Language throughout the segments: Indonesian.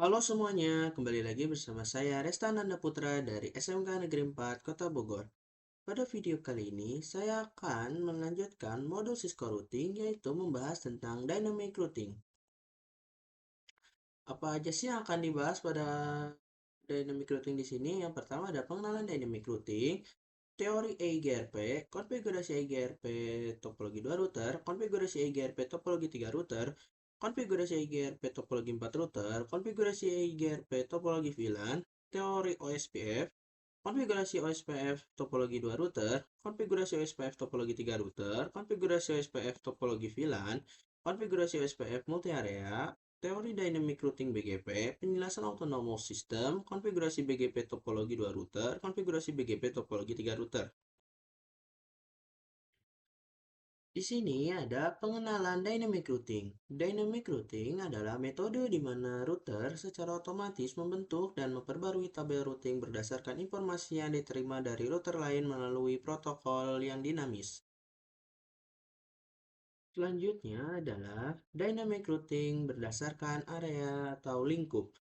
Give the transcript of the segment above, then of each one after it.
Halo semuanya, kembali lagi bersama saya Resta Nanda Putra dari SMK Negeri 4 Kota Bogor. Pada video kali ini, saya akan melanjutkan modul Cisco Routing, yaitu membahas tentang Dynamic Routing. Apa aja sih yang akan dibahas pada Dynamic Routing di sini? Yang pertama ada pengenalan Dynamic Routing, teori EIGRP, konfigurasi EIGRP topologi 2 router, konfigurasi EIGRP topologi 3 router, konfigurasi EIGRP topologi 4 router, konfigurasi EIGRP topologi VLAN, teori OSPF, konfigurasi OSPF topologi 2 router, konfigurasi OSPF topologi 3 router, konfigurasi OSPF topologi VLAN, konfigurasi OSPF multi area, teori dynamic routing BGP, penjelasan autonomous system, konfigurasi BGP topologi 2 router, konfigurasi BGP topologi 3 router. Di sini ada pengenalan dynamic routing. Dynamic routing adalah metode di mana router secara otomatis membentuk dan memperbarui tabel routing berdasarkan informasi yang diterima dari router lain melalui protokol yang dinamis. Selanjutnya adalah dynamic routing berdasarkan area atau lingkup.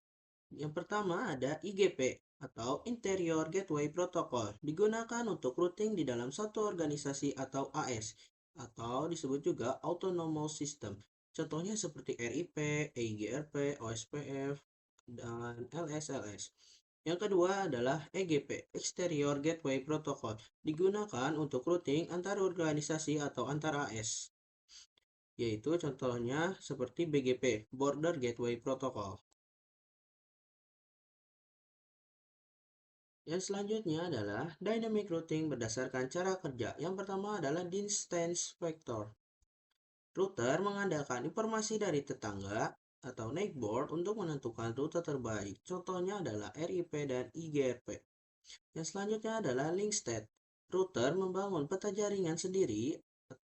Yang pertama ada IGP atau Interior Gateway Protocol, digunakan untuk routing di dalam satu organisasi atau AS, atau disebut juga Autonomous System. Contohnya seperti RIP, EIGRP, OSPF, dan LSLS. Yang kedua adalah EGP, Exterior Gateway Protocol, digunakan untuk routing antar organisasi atau antar AS, yaitu contohnya seperti BGP, Border Gateway Protocol. Yang selanjutnya adalah dynamic routing berdasarkan cara kerja. Yang pertama adalah distance vector. Router mengandalkan informasi dari tetangga atau neighbor untuk menentukan rute terbaik. Contohnya adalah RIP dan IGRP. Yang selanjutnya adalah link state. Router membangun peta jaringan sendiri,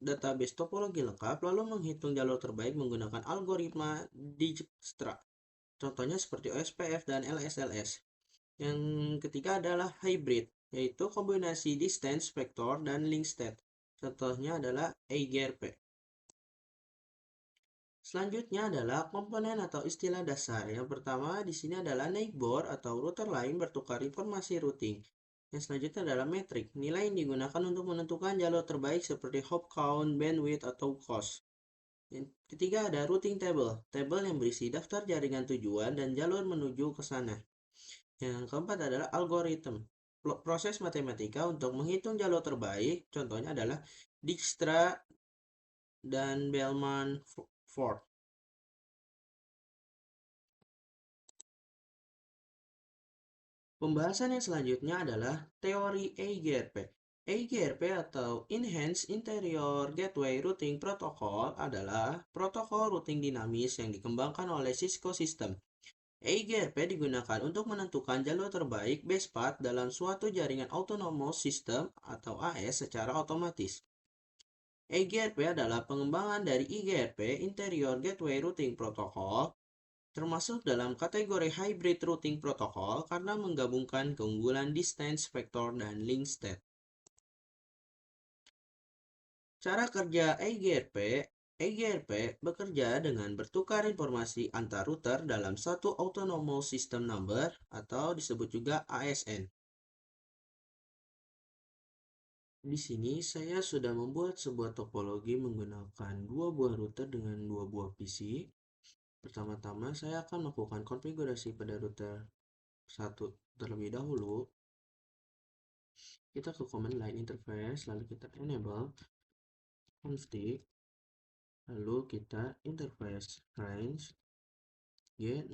database topologi lengkap, lalu menghitung jalur terbaik menggunakan algoritma Dijkstra. Contohnya seperti OSPF dan LSLS. Yang ketiga adalah hybrid, yaitu kombinasi distance vector dan link state. Contohnya adalah EIGRP. Selanjutnya adalah komponen atau istilah dasar. Yang pertama di sini adalah neighbor atau router lain bertukar informasi routing. Yang selanjutnya adalah metrik, nilai yang digunakan untuk menentukan jalur terbaik seperti hop count, bandwidth, atau cost. Yang ketiga ada routing table, tabel yang berisi daftar jaringan tujuan dan jalur menuju ke sana. Yang keempat adalah algoritma, proses matematika untuk menghitung jalur terbaik. Contohnya adalah Dijkstra dan Bellman-Ford. Pembahasan yang selanjutnya adalah teori EIGRP. EIGRP atau Enhanced Interior Gateway Routing Protocol adalah protokol routing dinamis yang dikembangkan oleh Cisco System. EIGRP digunakan untuk menentukan jalur terbaik best path dalam suatu jaringan autonomous system atau AS secara otomatis. EIGRP adalah pengembangan dari IGRP, Interior Gateway Routing Protocol, termasuk dalam kategori Hybrid Routing Protocol karena menggabungkan keunggulan distance vector dan link state. Cara kerja EIGRP bekerja dengan bertukar informasi antar router dalam satu Autonomous System Number atau disebut juga ASN. Di sini saya sudah membuat sebuah topologi menggunakan dua buah router dengan dua buah PC. Pertama-tama saya akan melakukan konfigurasi pada router 1 terlebih dahulu. Kita ke command line interface, lalu kita enable config, lalu kita interface range G0/0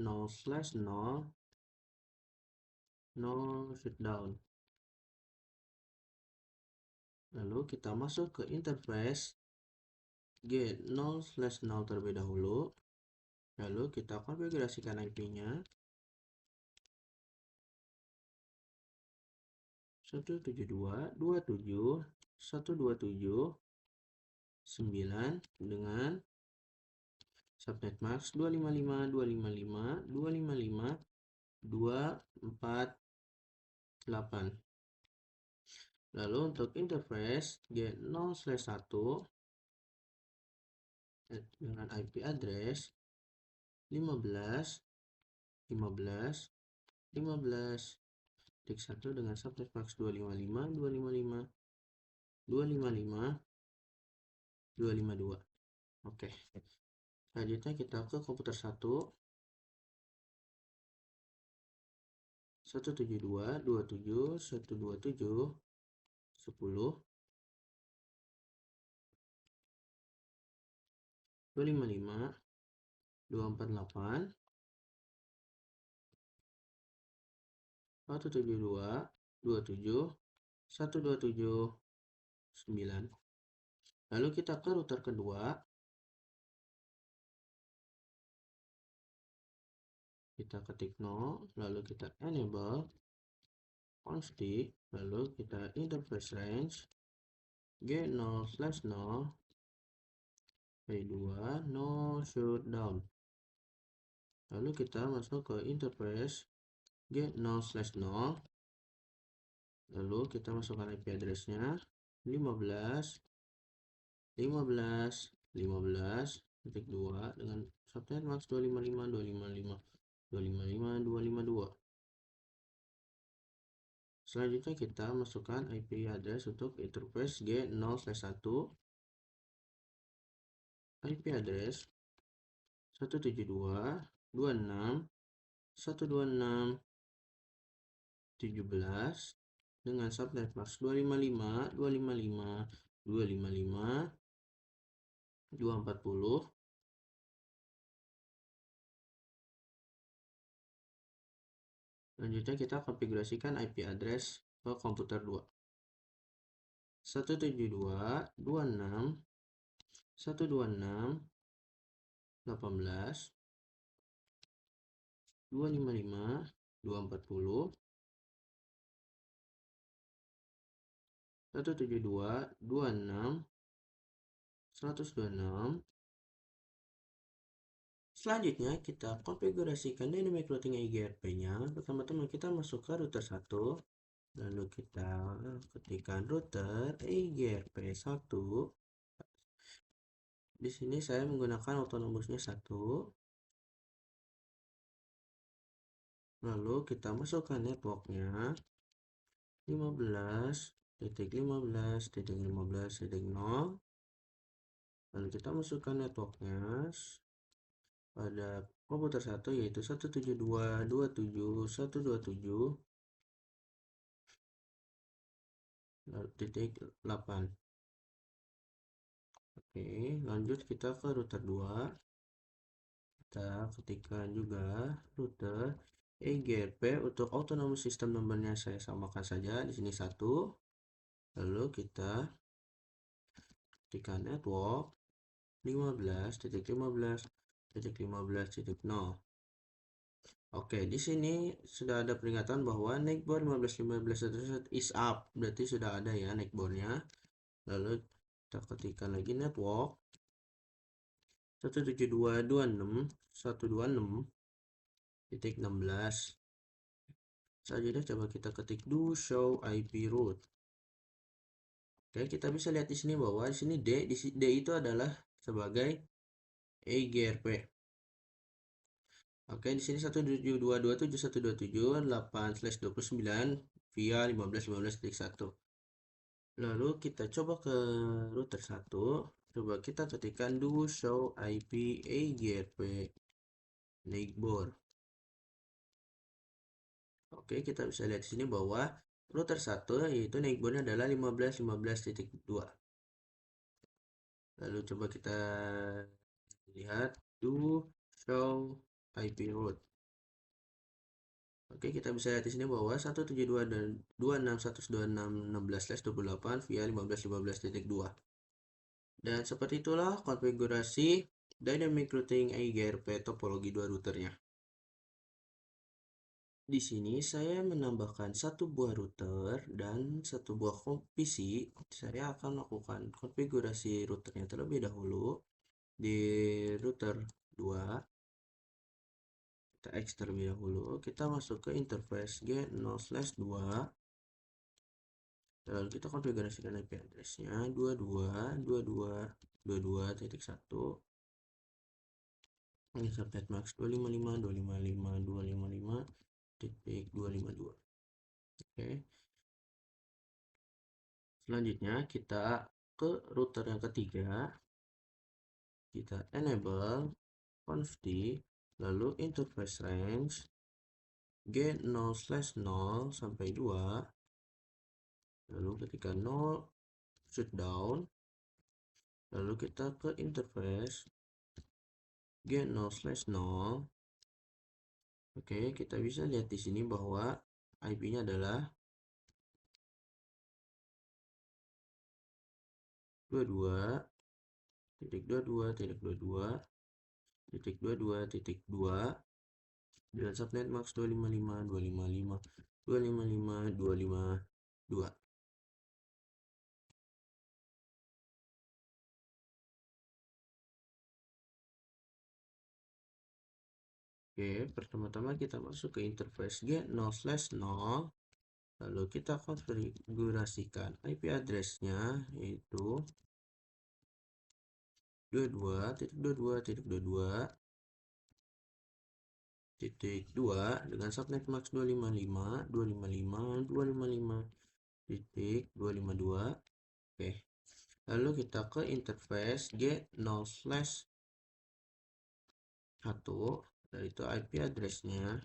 0 shutdown. Lalu kita masuk ke interface G0/0 terlebih dahulu. Lalu kita konfigurasikan IP-nya 172.27.127.9 dengan subnet mask 255.255.255.248. Lalu untuk interface G0/1 dengan IP address 15 15 titik 1 dengan subnet max 255 252. Oke, selanjutnya kita ke komputer 172 27 127 10 255 248 172 27 127 9. Lalu kita ke router kedua, kita ketik 0, lalu kita enable config, lalu kita interface range G0/0 P2 no shutdown. Lalu kita masuk ke interface G0/0, lalu kita masukkan IP address-nya 15.15.15.2 dengan subnet max 255.255.255.252. Selanjutnya kita masukkan IP address untuk interface G0/1, IP address 172.26.126.17 dengan subnet max 255.255.255.240. Selanjutnya kita konfigurasikan IP address ke komputer 2. 172.26.126.18.255.240 172.26.126. Selanjutnya kita konfigurasikan dynamic routing IGRP-nya. Pertama-tama kita masuk ke router 1, lalu kita ketikkan router IGRP 1. Di sini saya menggunakan autonomousnya 1. Lalu kita masukkan networknya 15.15.15.0. Lalu kita masukkan networknya pada komputer 1, yaitu 172.127.128. Oke, lanjut kita ke router 2. Kita ketikkan juga router IGRP. Untuk autonomous system numbernya saya samakan saja di sini 1. Lalu kita ketikkan network 15.15.15.0. Oke, di sini sudah ada peringatan bahwa neckboard 15.15 is up, berarti sudah ada ya neckboardnya. Lalu kita ketikkan lagi network 172.126.126.16. Selanjutnya coba kita ketik do show IP route. Oke, kita bisa lihat di sini bahwa di sini D itu adalah sebagai IGRP. Oke, di sini 172.127.127.8/29 via 15.15.1. Lalu kita coba ke router 1. Coba kita ketikkan do show IP IGRP neckboard. Oke, kita bisa lihat di sini bahwa router 1 yaitu neckboardnya adalah 15.15.2. Lalu coba kita lihat do show IP route. Oke, kita bisa lihat di sini bahwa 172.26.126.16/28 via 15.15.2. Dan seperti itulah konfigurasi dynamic routing IGRP topologi 2 routernya. Di sini saya menambahkan satu buah router dan satu buah PC. Saya akan melakukan konfigurasi routernya terlebih dahulu di router 2. Kita X terlebih dahulu. Kita masuk ke interface G0/2. Lalu kita konfigurasikan IP address-nya 22.22.22.1. Ini subnet max 255.255.255. 252. Oke. Selanjutnya kita ke router yang ketiga. Kita enable conft, lalu interface range G0/0 sampai 2, lalu ketika 0 shutdown, lalu kita ke interface G0/0. Oke, kita bisa lihat di sini bahwa IP-nya adalah 22.22.22.22.2 dengan subnet max 255.255.255.255.252. Oke, pertama-tama kita masuk ke interface G0/0, lalu kita konfigurasikan IP address-nya yaitu 22.22.22.2 dengan subnet max 255.255.255.252. Oke, lalu kita ke interface G0/1, yaitu IP address-nya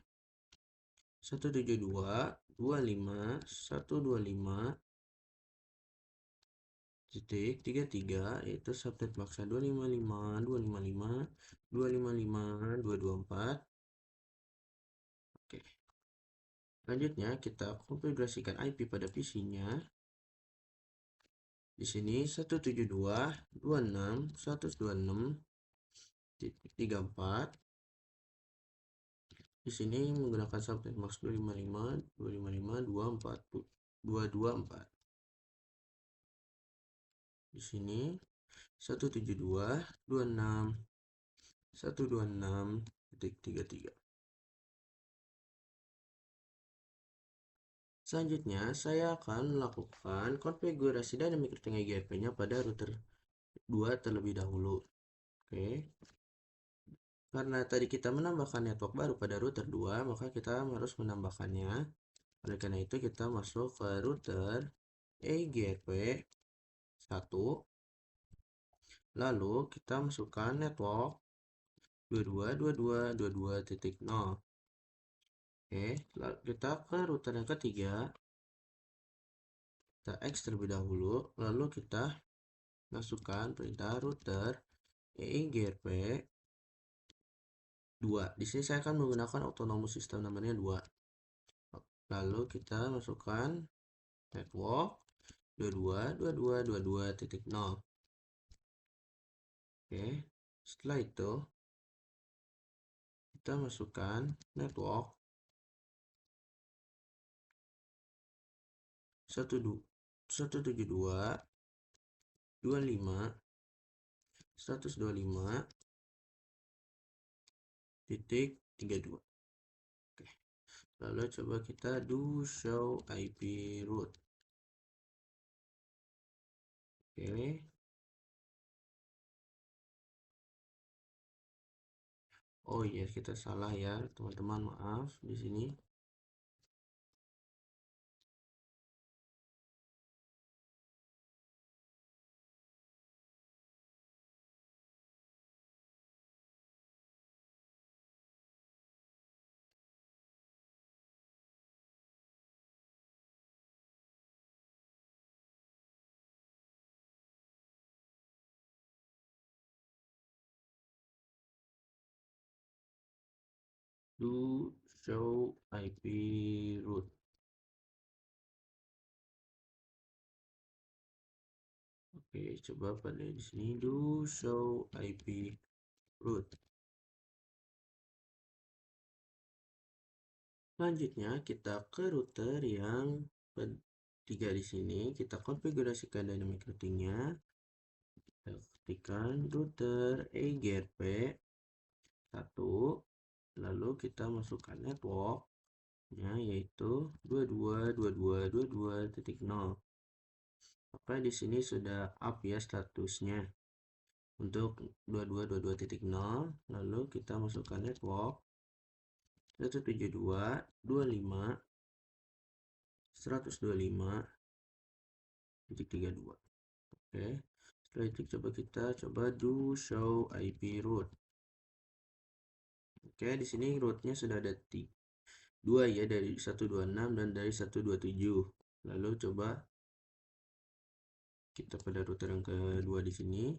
172.125.125.33, yaitu subnet max 255.255.255.224. Oke. Selanjutnya kita konfigurasikan IP pada PC-nya. Di sini 172.126.126.34. Di sini menggunakan subnet max 255.255.224. Di sini 172.126.126.33. Selanjutnya, saya akan melakukan konfigurasi dynamic routing EGRP-nya pada router 2 terlebih dahulu. Oke. Karena tadi kita menambahkan network baru pada router 2, maka kita harus menambahkannya. Oleh karena itu, kita masuk ke router EGRP 1. Lalu kita masukkan network 22.22.22.0. Oke, lalu kita ke router yang ketiga. Kita X terlebih dahulu, lalu kita masukkan perintah router EIGRP 2. Di sini saya akan menggunakan autonomous system namanya 2. Lalu kita masukkan network 22.22.22.0. Oke, setelah itu kita masukkan network 125.125.125.32. Oke. Lalu coba kita do show IP root. Oke. Oh iya, kita salah ya, teman-teman, maaf di sini. Do show IP root. Oke, coba pada di sini do show IP root. Selanjutnya kita ke router yang ketiga di sini. Kita konfigurasikan dynamic routing-nya. Kita ketikkan router EGRP 1. Lalu kita masukkan network-nya yaitu 22.22.22.0. Maka di sini sudah up ya statusnya untuk 22.22.0. Lalu kita masukkan network 172.25 125.32. Oke, setelah itu kita coba do show IP root. Oke, di sini rootnya sudah ada dua ya, dari 126 dan dari 127. Lalu coba kita pada router yang kedua di sini,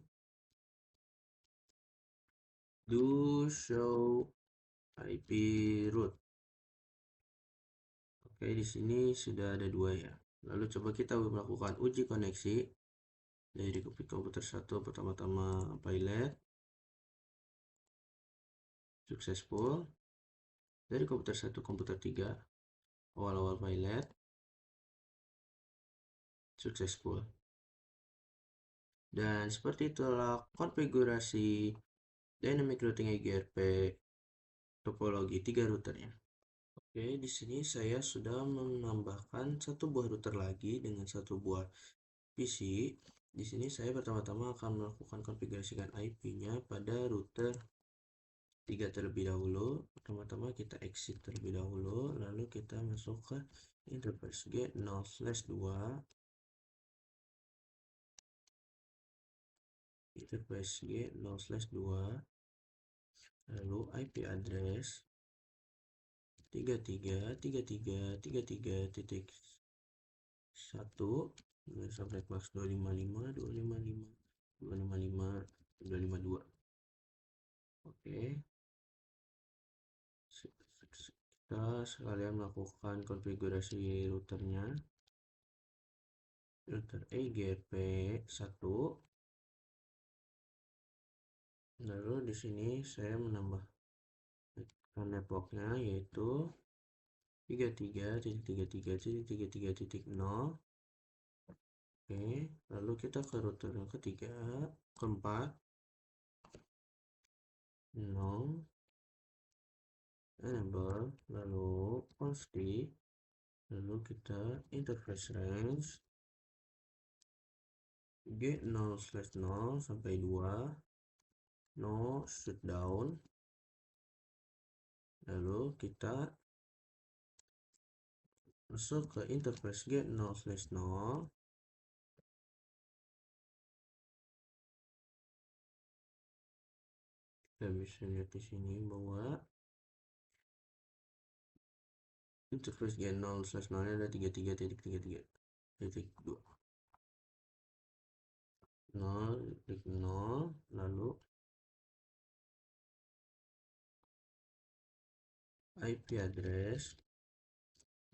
do show IP root. Oke, di sini sudah ada dua ya. Lalu coba kita melakukan uji koneksi dari komputer 1 pertama-tama pilot successful, dari komputer 1 komputer 3 awal-awal pilot successful. Dan seperti itulah konfigurasi dynamic routing EGRP topologi 3 routernya. Oke, di sini saya sudah menambahkan satu buah router lagi dengan satu buah PC. Di sini saya pertama-tama akan melakukan konfigurasikan IP-nya pada router 3 terlebih dahulu. Pertama-tama kita exit terlebih dahulu, lalu kita masuk ke interface get 0/2, interface get 0/2, lalu IP address 33.33.33.1 subnet max 255.255.255.252. Oke, kita sekalian melakukan konfigurasi routernya, router EGRP 1. Lalu di sini saya menambah networknya yaitu 33.33.33.0. Oke, lalu kita ke router yang ketiga, keempat, 0, enable, lalu const, lalu kita interface range get 0/0 sampai 2, no shutdown, lalu kita masuk ke interface get 0/0. Kita bisa lihat di sini bahwa interface get 0/0 ada 33.33.2, 0.0, lalu IP address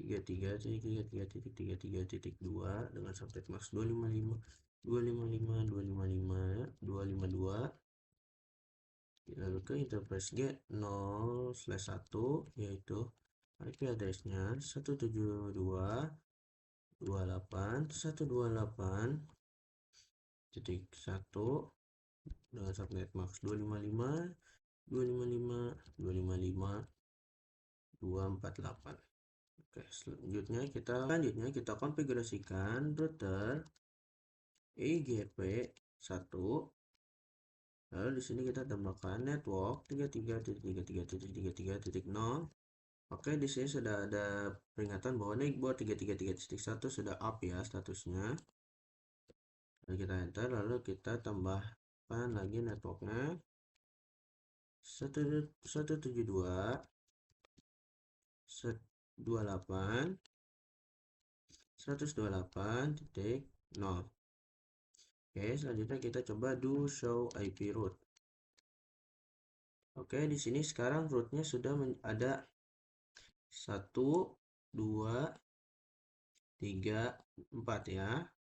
33.33.33.2 dengan subnet max 255.255.255.252. Lalu ke interface get 0/1 yaitu IP addressnya 172.128.1 dengan subnet max 255.255.255.248. Oke, selanjutnya kita konfigurasikan router EGRP 1. Lalu di sini kita tambahkan network 33.33.33.0. Oke, di sini sudah ada peringatan bahwa Nightbot 333.1 sudah up ya statusnya. Lalu kita enter, lalu kita tambahkan lagi networknya 172.128.128.0. Oke, selanjutnya kita coba do show IP root. Oke, di sini sekarang rootnya sudah ada 1, 2, 3, 4 ya.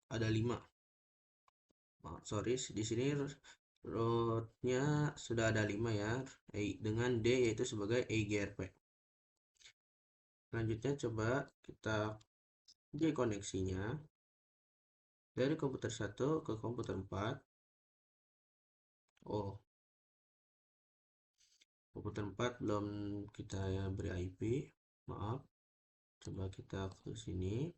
Ada 5. Sorry, di sini rootnya sudah ada 5 ya, dengan D yaitu sebagai EGRP. Selanjutnya coba kita uji koneksinya dari komputer 1 ke komputer 4. Oh, komputer 4 belum kita beri IP, maaf. Coba kita ke sini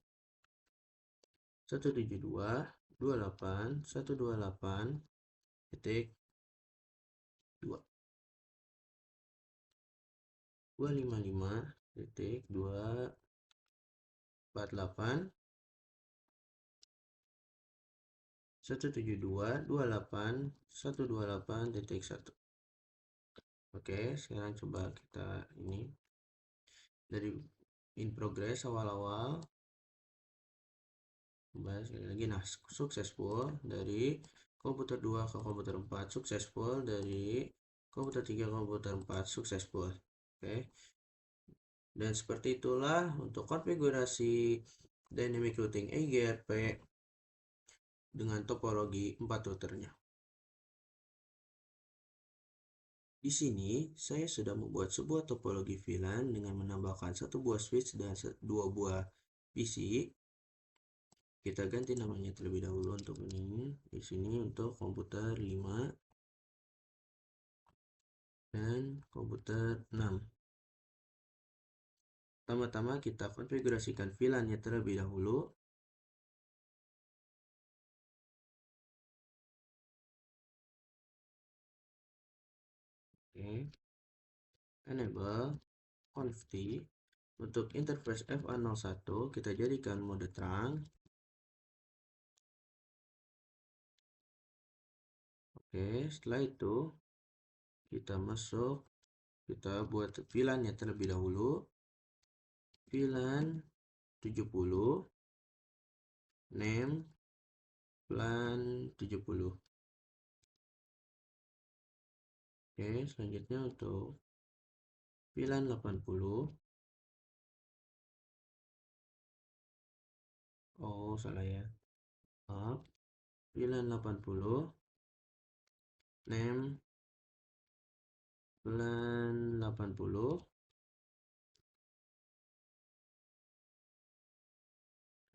172.128.128.2 255.2 48 172.28.128.1. Oke, sekarang coba kita ini dari in progress awal-awal. Coba sekali lagi. Nah, successful dari komputer 2 ke komputer 4, successful dari komputer 3 ke komputer 4, successful. Oke. Dan seperti itulah untuk konfigurasi dynamic routing EGRP dengan topologi 4 routernya. Di sini saya sudah membuat sebuah topologi VLAN dengan menambahkan satu buah switch dan dua buah PC. Kita ganti namanya terlebih dahulu untuk ini. Di sini untuk komputer 5 dan komputer 6. Pertama-tama kita konfigurasikan VLAN-nya terlebih dahulu. Oke. Enable conft. Untuk interface FA01 kita jadikan mode terang. Oke, setelah itu kita buat VLAN-nya terlebih dahulu. VLAN 70 name VLAN 70. Oke, selanjutnya untuk VLAN 80. Oh, salah ya. Maaf. VLAN 80 name VLAN 80.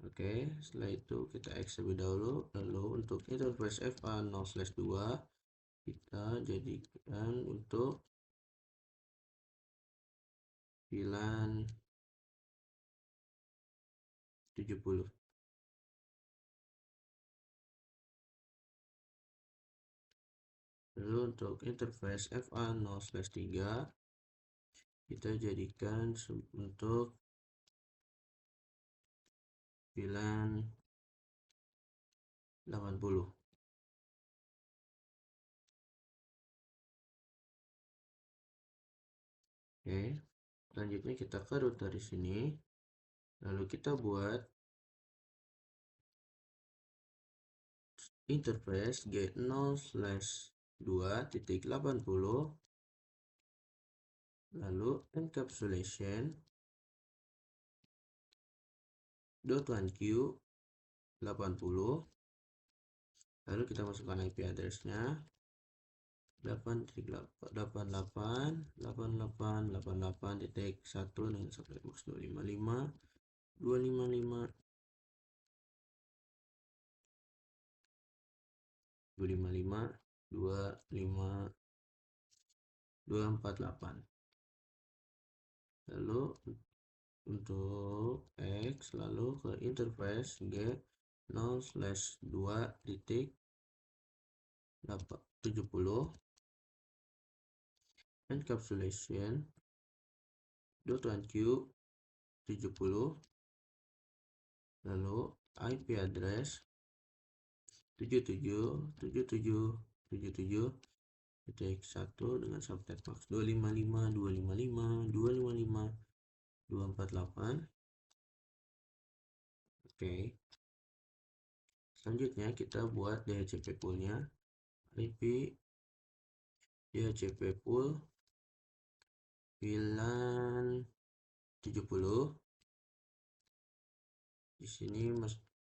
Oke, setelah itu kita X terlebih dahulu. Lalu untuk interface FA0/2 kita jadikan untuk VLAN 70. Lalu untuk interface FA0/3 kita jadikan untuk VLAN 80. Oke, selanjutnya kita ke router di sini. Lalu kita buat interface G0/2.80, lalu encapsulation .1q 80, lalu kita masukkan IP address-nya 88.88.88.1 dengan subnet box 255 255 255 25 248. Lalu untuk X lalu ke interface G0/2.70 encapsulation .1q 70, lalu IP address 77.77.77.1 dengan subnet box 255 255 255 248. Oke, selanjutnya kita buat DHCP pool-nya. IP DHCP pool VLAN 70. Di sini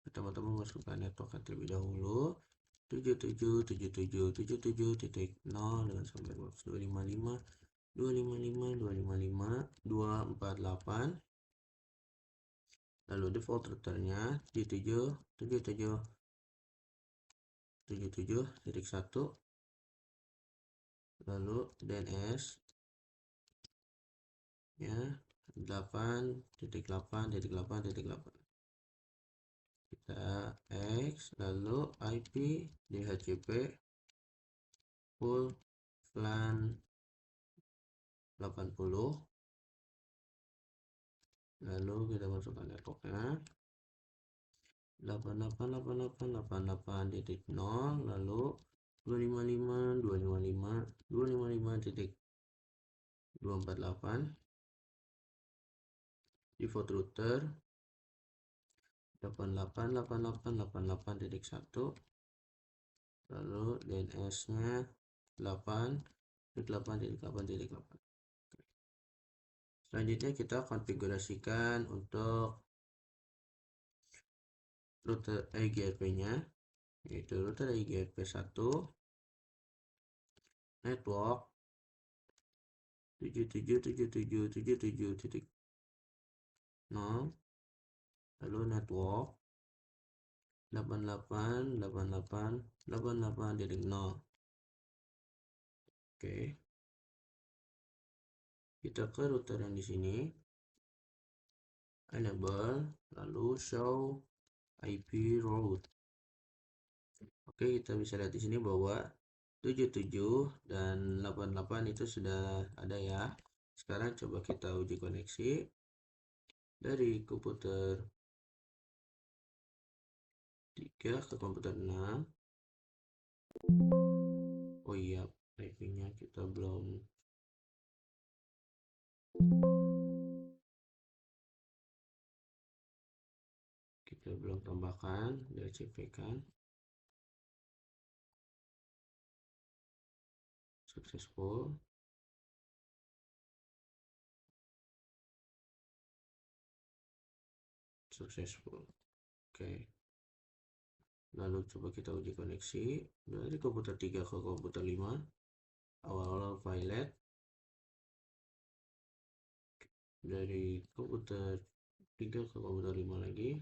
pertama-tama masukkan network terlebih dahulu 77.77.77.0 dengan sampai box 255 255 255 248. Lalu default routernya di 77.77.1, lalu DNS ya 8.8.8.8. Kita X lalu IP DHCP pool VLAN 80. Lalu kita masukkan networknya 888888.0, lalu 255.255.255.248 default router 888888.1, lalu DNS nya 8.8.8.8. Selanjutnya kita konfigurasikan untuk router IGRP nya, yaitu router IGRP 1 network 777777.0, lalu network 888888.0. Oke, kita ke router yang di sini, enable, lalu show IP route. Oke, kita bisa lihat di sini bahwa 77 dan 88 itu sudah ada ya. Sekarang coba kita uji koneksi dari komputer 3 ke komputer 6. Oh iya, IP-nya kita belum tambahkan, dari CP kan. Successful. Oke. Lalu coba kita uji koneksi dari komputer 3 ke komputer 5. Awal-awal violet. Dari komputer 3 ke komputer 5 lagi.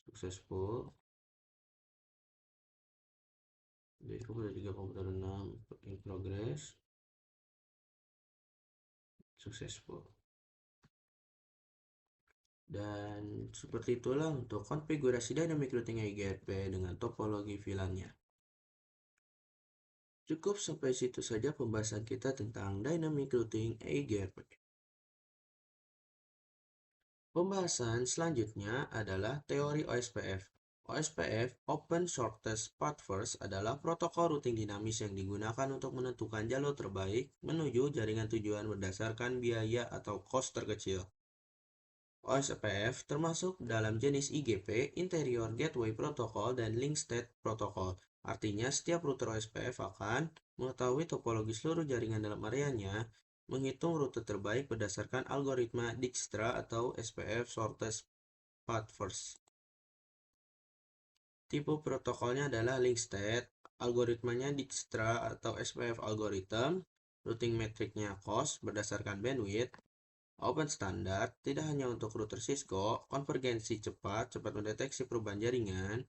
Successful. Dari komputer 3 ke komputer 6 in progress. Successful. Dan seperti itulah untuk konfigurasi dynamic routing IGRP dengan topologi VLAN-nya. Cukup sampai situ saja pembahasan kita tentang dynamic routing IGRP. Pembahasan selanjutnya adalah teori OSPF. OSPF, Open Shortest Path First, adalah protokol routing dinamis yang digunakan untuk menentukan jalur terbaik menuju jaringan tujuan berdasarkan biaya atau cost terkecil. OSPF termasuk dalam jenis IGP, Interior Gateway Protocol, dan Link State Protocol. Artinya, setiap router OSPF akan mengetahui topologi seluruh jaringan dalam areanya, menghitung rute terbaik berdasarkan algoritma Dijkstra atau SPF Shortest Path First. Tipe protokolnya adalah Link State, algoritmanya Dijkstra atau SPF algorithm, routing metricnya cost berdasarkan bandwidth. Open Standard tidak hanya untuk router Cisco, konvergensi cepat mendeteksi perubahan jaringan,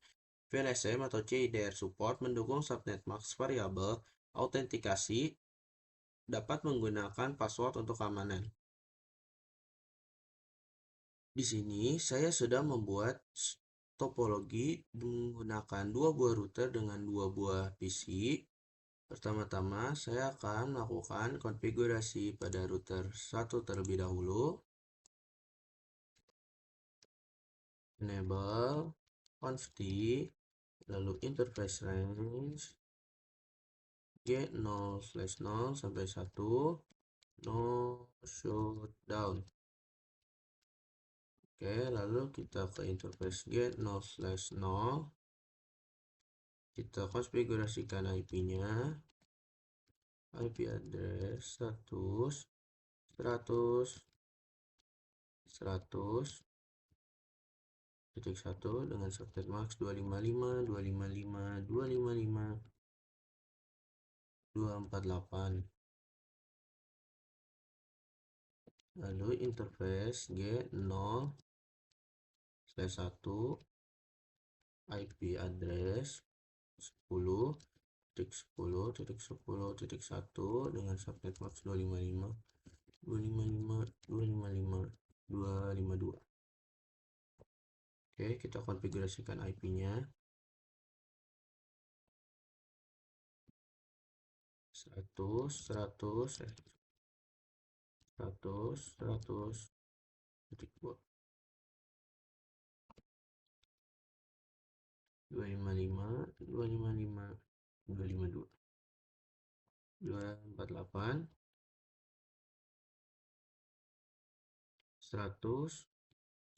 VLSM atau CIDR support mendukung subnet max variabel, autentikasi, dapat menggunakan password untuk keamanan. Di sini saya sudah membuat topologi menggunakan dua buah router dengan dua buah PC. Pertama-tama saya akan melakukan konfigurasi pada router 1 terlebih dahulu. Enable conft, lalu interface range G0/0 sampai 1, no shutdown. Oke, lalu kita ke interface G0/0, kita konfigurasikan IP-nya, IP address 100 dengan subnet max 255.255.255.248. Lalu interface G0/1 IP address 10.10.10.1 dengan subnet max 255.255.255.252. Oke, kita konfigurasikan IP-nya 100 100.100.2 255 255 252 248 100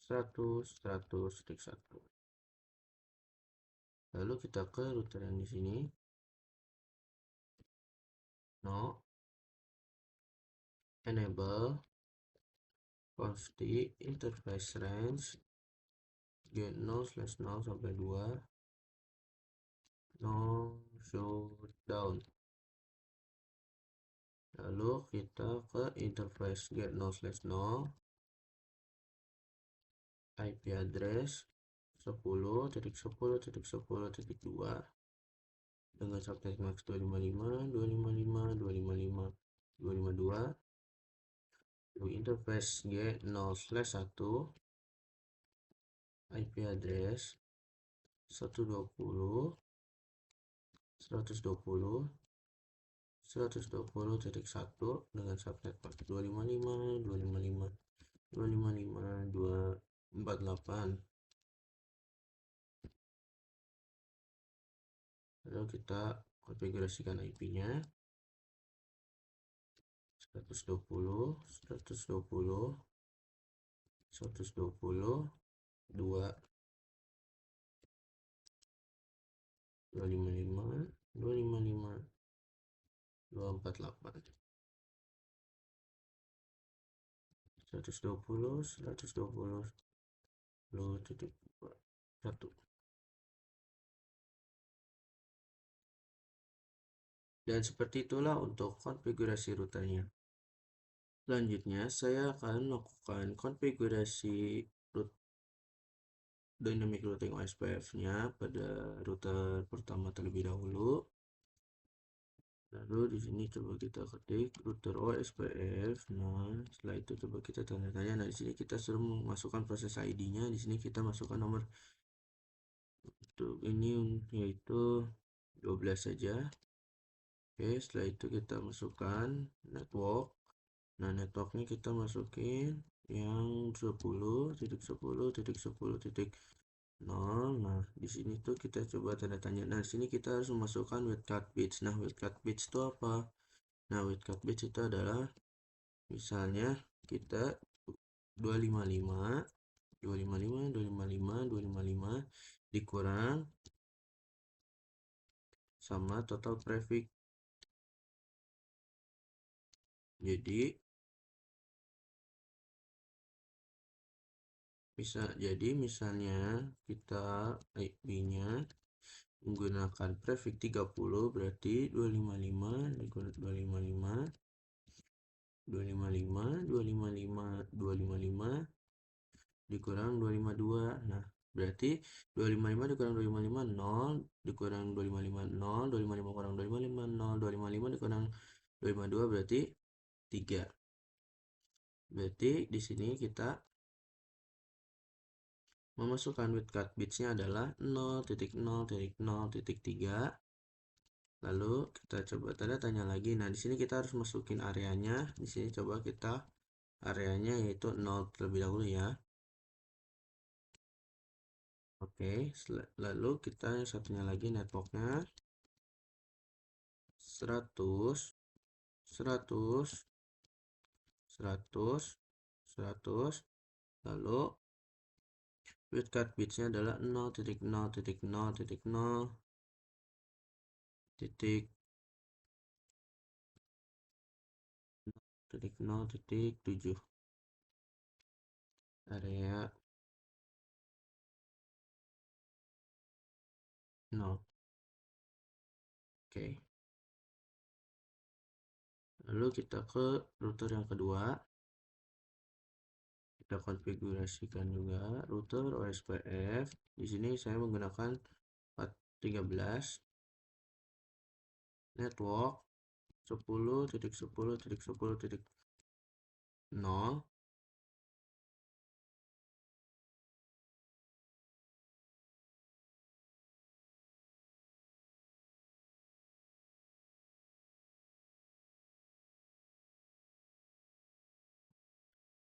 100 100.1. Lalu kita ke router yang di sini. No, enable const interface range get 0/0 sampai 2 no shutdown. Lalu kita ke interface get 0/0 IP address 10.10.10.2 dengan subnet max 255 255 255 252. Lalu interface get 0/1 IP address 120 120 120.1 dengan subnet max 255 255 255 248. Lalu kita konfigurasikan IP-nya 120 120 120 2 255 255 248 120 120 1. Dan seperti itulah untuk konfigurasi routernya. Selanjutnya saya akan melakukan konfigurasi dynamic routing OSPF-nya pada router pertama terlebih dahulu. Lalu di sini coba kita ketik router OSPF. Nah, setelah itu coba kita tanda tanya. Nah, di sini kita suruh memasukkan proses ID-nya. Di sini kita masukkan nomor untuk ini yaitu 12 saja. Oke, setelah itu kita masukkan network. Nah, networknya kita masukin yang 10.10.10.0. Nah, di sini tuh kita coba tanda tanya. Nah, di sini kita harus memasukkan wildcard bits. Nah, wildcard bits itu apa? Nah, wildcard bits itu adalah misalnya kita 255 255 255 255 dikurang sama total prefix. Jadi misalnya kita IP-nya menggunakan prefix 30, berarti 255 255 255 255 255 dikurang 252. Nah, berarti 255 dikurang 255 0, dikurang 255 0, 255 kurang 255 0, 255 dikurang 252 berarti 3. Berarti di sini kita memasukkan wildcard bitsnya adalah 0.0.0.3. Lalu kita coba tanda tanya lagi. Nah, di sini kita harus masukin areanya. Di sini coba kita areanya yaitu 0 terlebih dahulu ya. Oke, lalu kita yang satunya lagi networknya 100 100 100 100. Lalu wildcard bitsnya adalah 0.0.0.0.0.7 area 0. Oke. Lalu kita ke router yang kedua. Kita konfigurasikan juga router OSPF. Di sini saya menggunakan 13 network 10.10.10.0.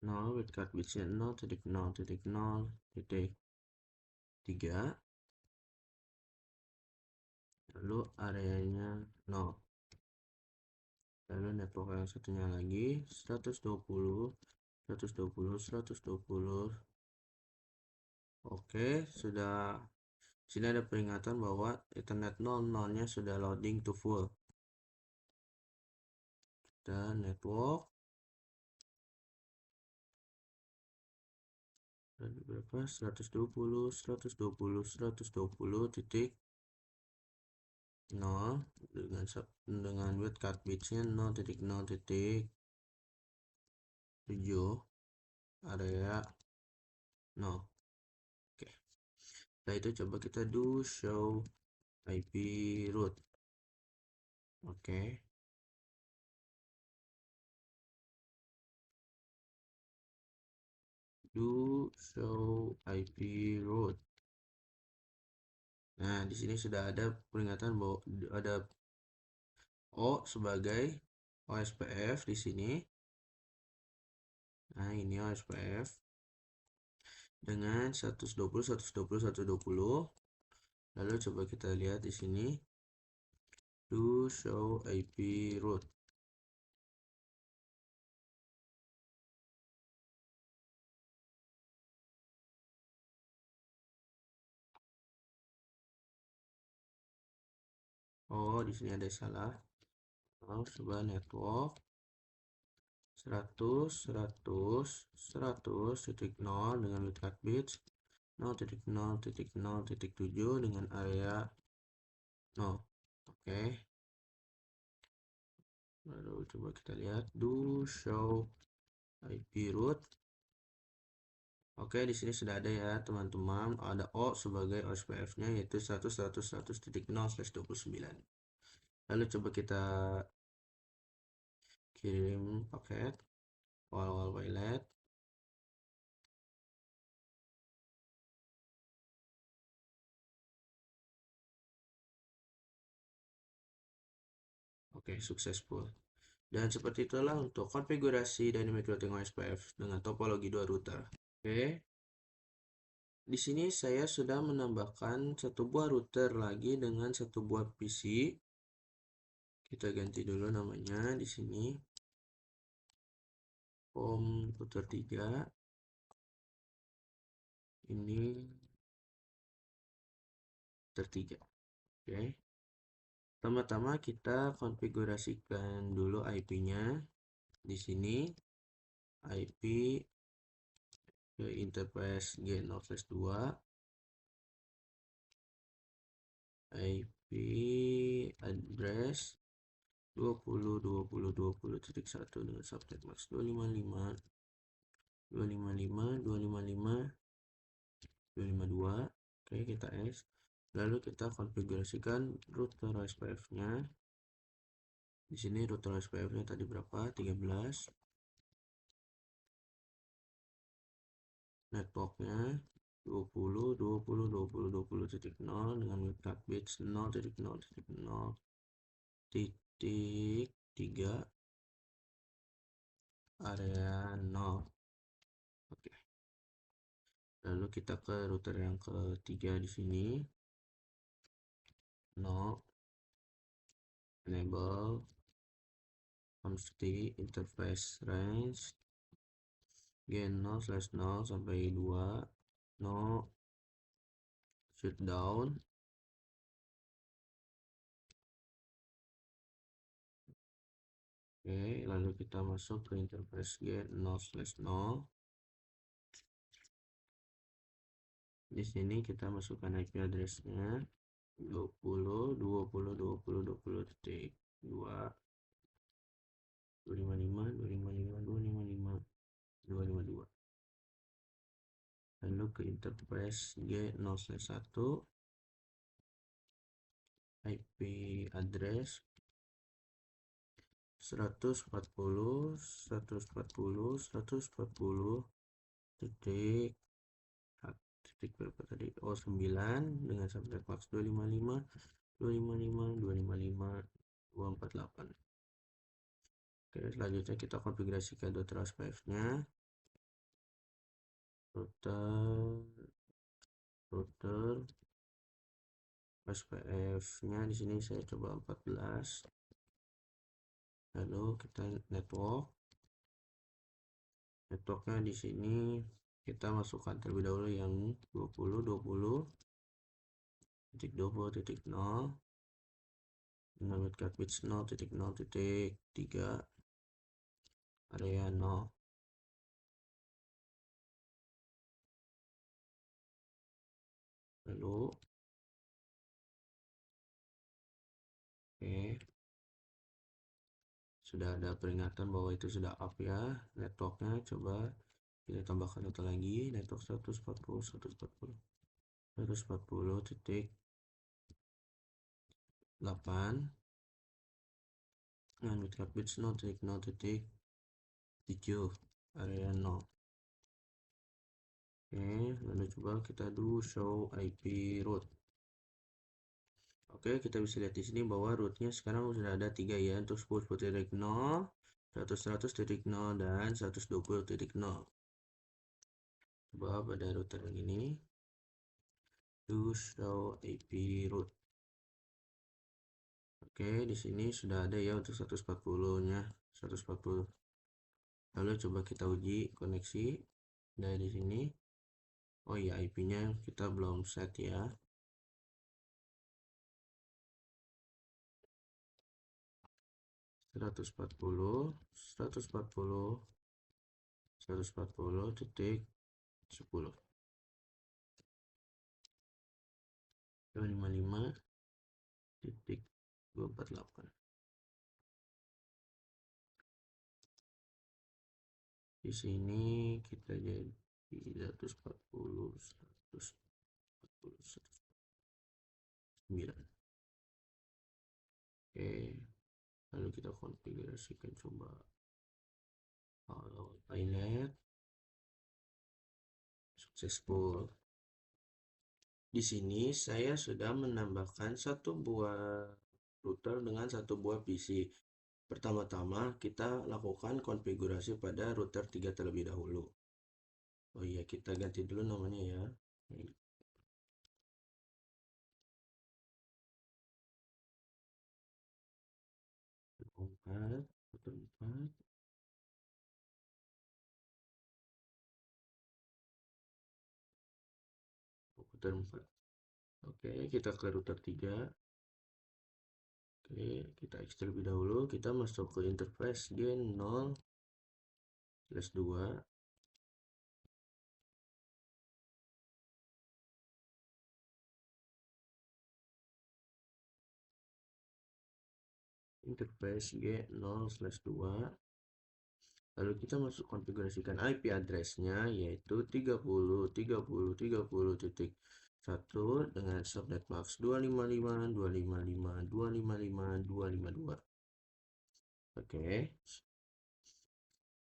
0 with card bitsnya 0.0.0.3, lalu areanya 0. Lalu network yang satunya lagi 120, 120, 120. Oke, sudah. Sini ada peringatan bahwa Ethernet 00-nya sudah loading to full. Dan network berapa? 120, 120, 120 titik 0 dengan width card bitsnya 0.0.7, area 0. Oke. Setelah itu coba kita do show IP root. Oke. Do show IP root. Nah, di sini sudah ada peringatan bahwa ada O sebagai OSPF di sini. Nah, ini OSPF dengan 120, 120, 120. Lalu coba kita lihat di sini do show IP root. Oh, di sini ada salah. Oh, coba network 100, 100, 100.0 dengan width card bits 0.0.0.7 dengan area 0. Oke. Lalu coba kita lihat do show IP root. Oke, di sini sudah ada ya teman-teman, ada O sebagai OSPF-nya yaitu 100.100.0/29. Lalu coba kita kirim paket wall wallet. Oke, successful. Dan seperti itulah untuk konfigurasi dynamic routing OSPF dengan topologi 2 router. Oke. Di sini saya sudah menambahkan satu buah router lagi dengan satu buah PC. Kita ganti dulu namanya di sini. Home router 3. Ini router 3. Oke. Pertama-tama kita konfigurasikan dulu IP-nya. Di sini IP ke interface G0/2, IP address 20.20.20.1 dengan subnet max 255, 255, 255, 252. Oke, kita S. Lalu kita konfigurasikan router OSPF-nya. Di sini router OSPF-nya tadi berapa? 13. Networknya 20, 20, 20, 20.0 dengan width card bits 0.0.0.3, area 0. Oke. Lalu kita ke router yang ketiga di sini. 0 enable consti interface range G0/0 sampai 2, no shutdown. Oke, lalu kita masuk ke interface G0/0. Di sini kita masukkan IP address-nya 20, 20, 20, 20.2, 255, 255, 255, 252. Lalu ke interface G0/1, IP address 140, 140, 140 titik berapa tadi? Oh, 9 dengan subnet max 255, 255, 255, 248. Oke, selanjutnya kita konfigurasikan router OSPF-nya. router SPF-nya di sini saya coba 14. Lalu kita networknya di sini kita masukkan terlebih dahulu yang 20.20.0 menurut bits 0.0.3 area 0. Lalu oke, sudah ada peringatan bahwa itu sudah up ya networknya. Coba kita tambahkan satu lagi, network 140.8 dengan bits 0.0.7 area 0. Oke, lalu coba kita do show IP route. Oke, kita bisa lihat di sini bahwa rootnya sekarang sudah ada 3 ya, untuk 10.0, 100.100.0 dan 120.0. Coba pada router yang ini do show IP route. Oke, di sini sudah ada ya untuk 140-nya, 140. Lalu coba kita uji koneksi dari sini. Oh ya, IP-nya kita belum set ya. 140.140.10 255.248. Di sini kita jadi 140, 140, 109. Oke, lalu kita konfigurasikan coba pilot successful. Di sini saya sudah menambahkan satu buah router dengan satu buah PC. Pertama-tama kita lakukan konfigurasi pada router 3 terlebih dahulu. Oh iya, kita ganti dulu namanya ya. Router 4. Router 4. Oke, kita ke router 3. Oke, kita X terlebih dahulu. Kita masuk ke interface gen 0/2. Interface G0/2. Lalu kita masuk konfigurasikan IP address-nya yaitu 30.30.30.1 dengan subnet max 255.255.255.252. Oke.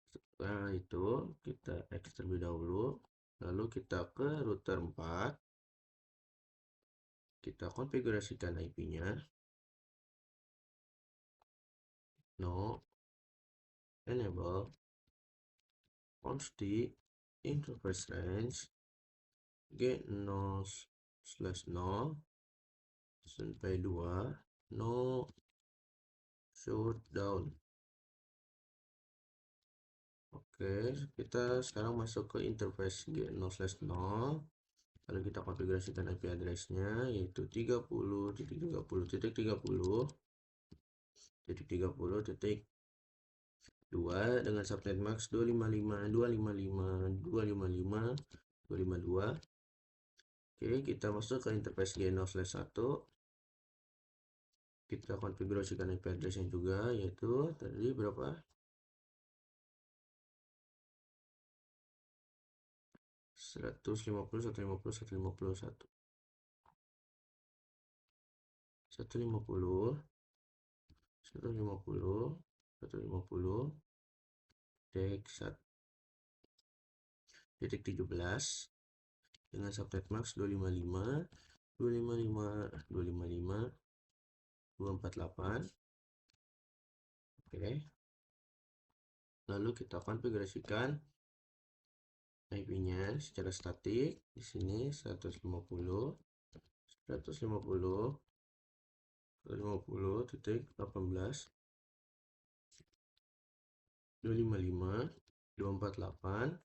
Setelah itu kita X terlebih dahulu. Lalu kita ke router 4. Kita konfigurasikan IP-nya. No enable const interface range G0/0 sampai 2 no shutdown. Oke, kita sekarang masuk ke interface G0/0. Lalu kita konfigurasikan IP address-nya yaitu 30.30.30.30.2 dengan subnet max 255.255.255.252. Oke, kita masuk ke interface G0/1. Kita konfigurasikan IP address-nya juga yaitu tadi berapa? 150, 150, 150, 150, 150, 150, titik 17 dengan subnet max 255, 255, 255, 248. Oke. Lalu kita konfigurasikan IP-nya secara statik di sini 150.150.150.255.248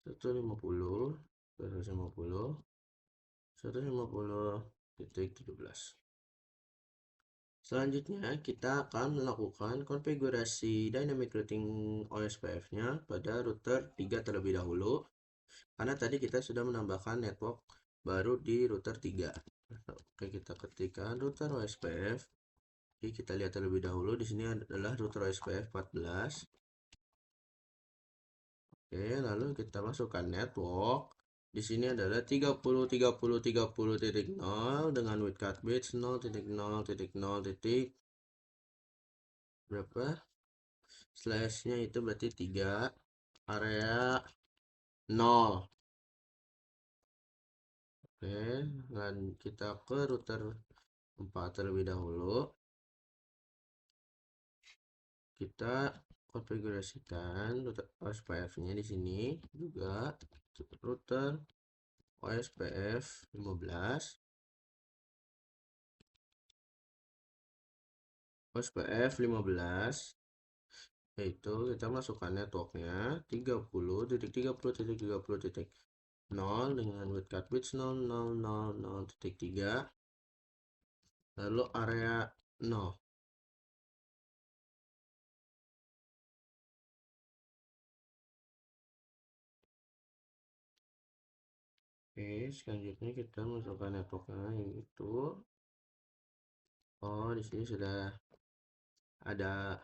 150.150.150.17. Selanjutnya, kita akan melakukan konfigurasi Dynamic Routing OSPF-nya pada router 3 terlebih dahulu, karena tadi kita sudah menambahkan network baru di router 3. Oke, kita ketikkan router OSPF. Oke, kita lihat terlebih dahulu, di sini adalah router OSPF 14. Oke, lalu kita masukkan network. Di sini adalah 30.30.30.0 dengan with cut bits 0.0.0. Berapa? Slashnya itu berarti 3, area 0. Oke, dan kita ke router 4 terlebih dahulu. Kita konfigurasikan router OSPF-nya di sini juga router OSPF 15. OSPF 15, yaitu kita masukkan networknya 30.30.30.0 dengan with cut bits 0000.3, lalu area 0. Oke, selanjutnya kita masukkan networknya, yaitu di sini sudah ada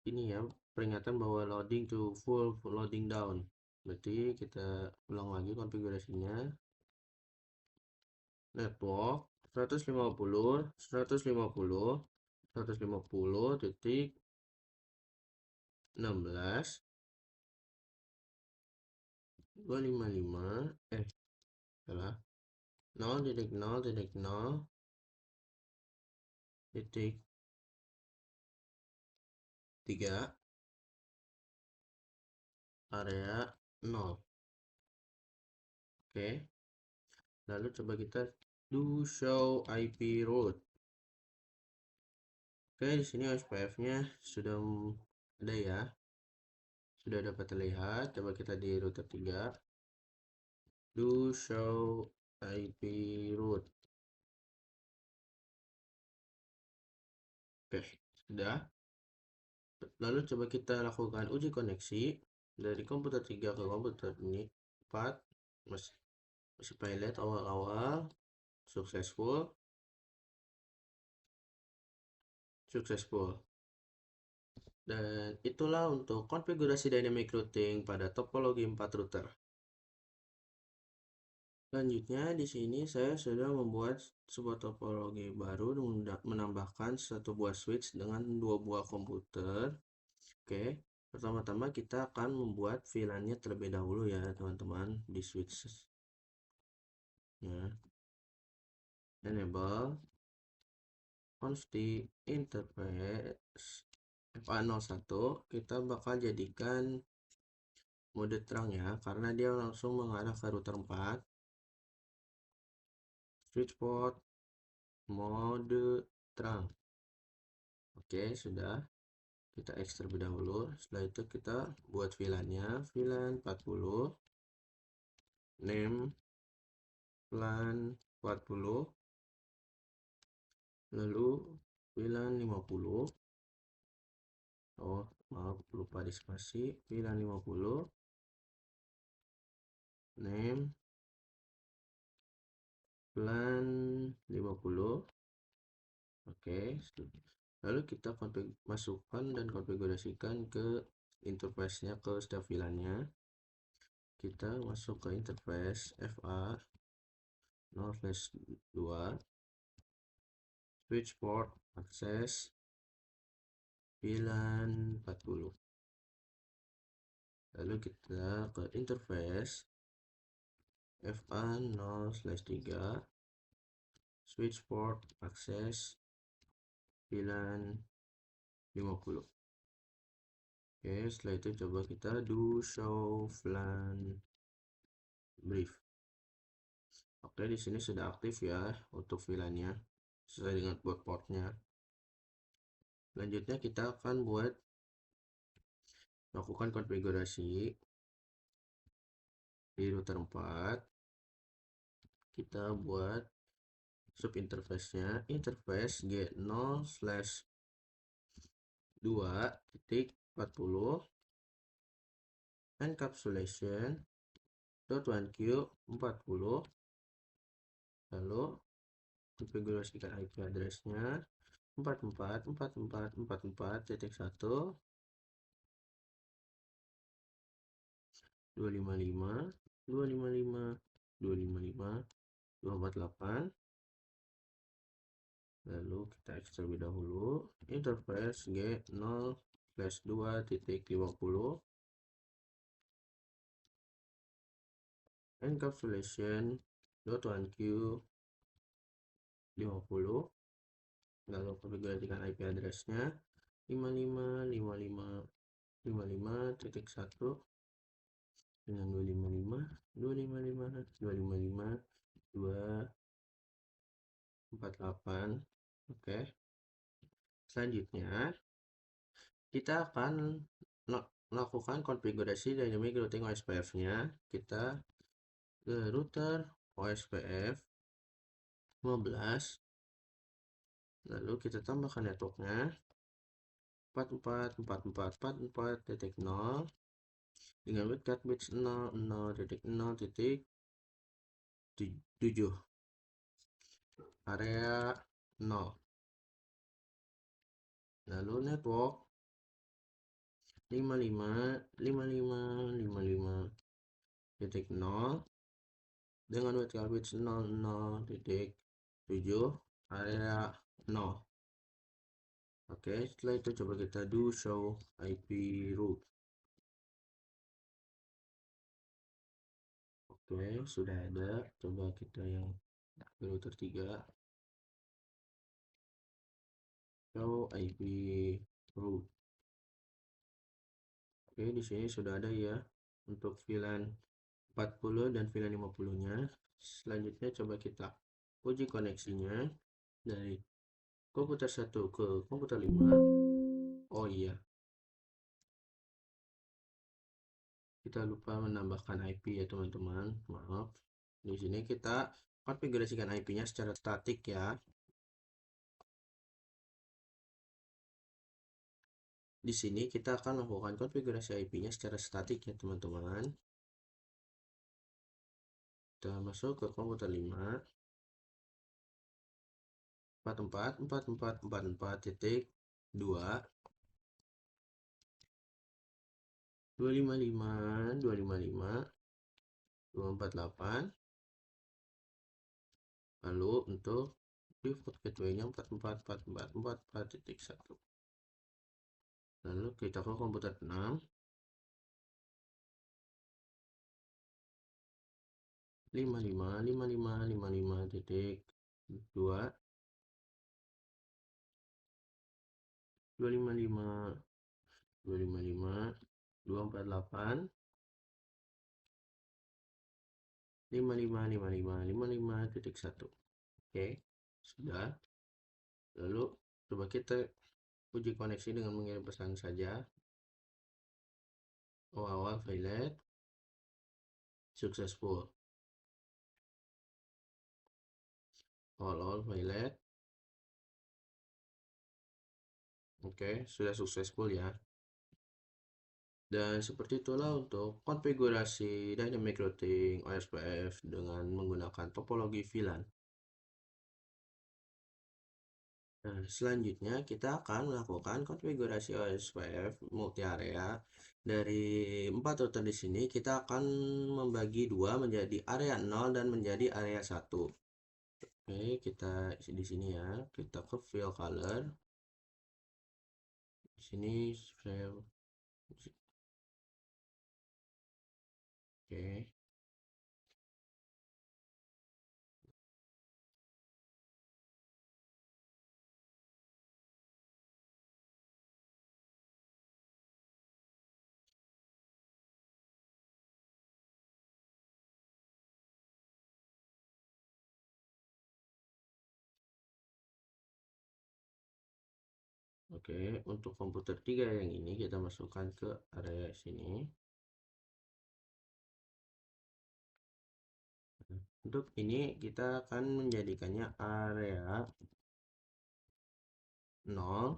ini ya, peringatan bahwa loading to full loading down. Berarti kita ulang lagi konfigurasinya. Network 150.150.150.16 255 salah 0.0.0.3 area 0. Oke, lalu coba kita do show IP route. Oke, di sini OSPF-nya sudah ada ya, sudah dapat terlihat. Coba kita di router 3 do show IP route. Oke, sudah. Lalu coba kita lakukan uji koneksi dari komputer 3 ke komputer ini 4. Masih pilot awal-awal successful. Dan itulah untuk konfigurasi dynamic routing pada topologi 4 router. Selanjutnya di sini saya sudah membuat sebuah topologi baru dengan menambahkan satu buah switch dengan 2 buah komputer. Oke, pertama-tama kita akan membuat VLAN-nya terlebih dahulu ya teman-teman di switch ya. Enable config interface FA01, kita bakal jadikan mode terang ya, karena dia langsung mengarah ke router 4. Switch port mode terang. Oke, sudah. Kita X terlebih dahulu. Setelah itu kita buat VLAN-nya, VLAN 40, name VLAN 40, lalu VLAN 50. Maaf, lupa di spasi. VLAN 50, name VLAN 50. Oke, lalu kita masukkan dan konfigurasikan ke interface-nya, ke setiap VLAN-nya. Kita masuk ke interface FA 0/2, switch port akses VLAN 40. Lalu kita ke interface FA 0/3, switch port akses VLAN 50. Oke, setelah itu coba kita do show VLAN brief. Oke, di sini sudah aktif ya untuk VLAN-nya sesuai dengan portnya. Selanjutnya kita akan lakukan konfigurasi di router 4. Kita buat subinterface-nya interface G0/2.40 encapsulation .1q 40, lalu konfigurasikan IP address-nya 44.44.44.1 255 255 255 248. Lalu kita ekstrak terlebih dahulu interface G0/2.50 encapsulation .1q 50, lalu konfigurasikan IP address-nya 55.55.55.1 dengan 255 255 255 248. Oke, selanjutnya kita akan melakukan konfigurasi dynamic routing OSPF-nya. Kita ke router OSPF 15, lalu kita tambahkan networknya 44.44.44.0 dengan wildcard bits 00.0.0.7 area 0, lalu network 55.55.55.0 dengan wildcard bits 00.7 area 0. Oke, setelah itu coba kita do show IP route. Oke, sudah ada. Coba kita yang router 3 show IP route. Oke, di sini sudah ada ya untuk VLAN 40 dan VLAN 50-nya. Selanjutnya coba kita uji koneksinya dari komputer 1 ke komputer 5. Oh iya, kita lupa menambahkan IP ya teman-teman, maaf. Di sini kita konfigurasikan IP-nya secara statik ya. Di sini kita akan melakukan konfigurasi IP-nya secara statik ya teman-teman. Kita masuk ke komputer 5 44.44.44.2 255 255 248. Lalu untuk default gateway-nya 44.44.44.1. Lalu kita ke komputer 6 55.55.55.2 255 255 248 55.55.55.1. Oke, sudah. Lalu coba kita uji koneksi dengan mengirim pesan saja. Awal failet successful. All failet. Oke, sudah successful ya. Dan seperti itulah untuk konfigurasi dynamic routing OSPF dengan menggunakan topologi VLAN. Nah, selanjutnya kita akan melakukan konfigurasi OSPF multi area. Dari 4 router di sini kita akan membagi dua menjadi area 0 dan menjadi area 1. Oke, kita isi di sini ya. Kita ke fill color. Di sini fill. Oke. Oke, untuk komputer 3 yang ini kita masukkan ke area sini. Untuk ini kita akan menjadikannya area 0,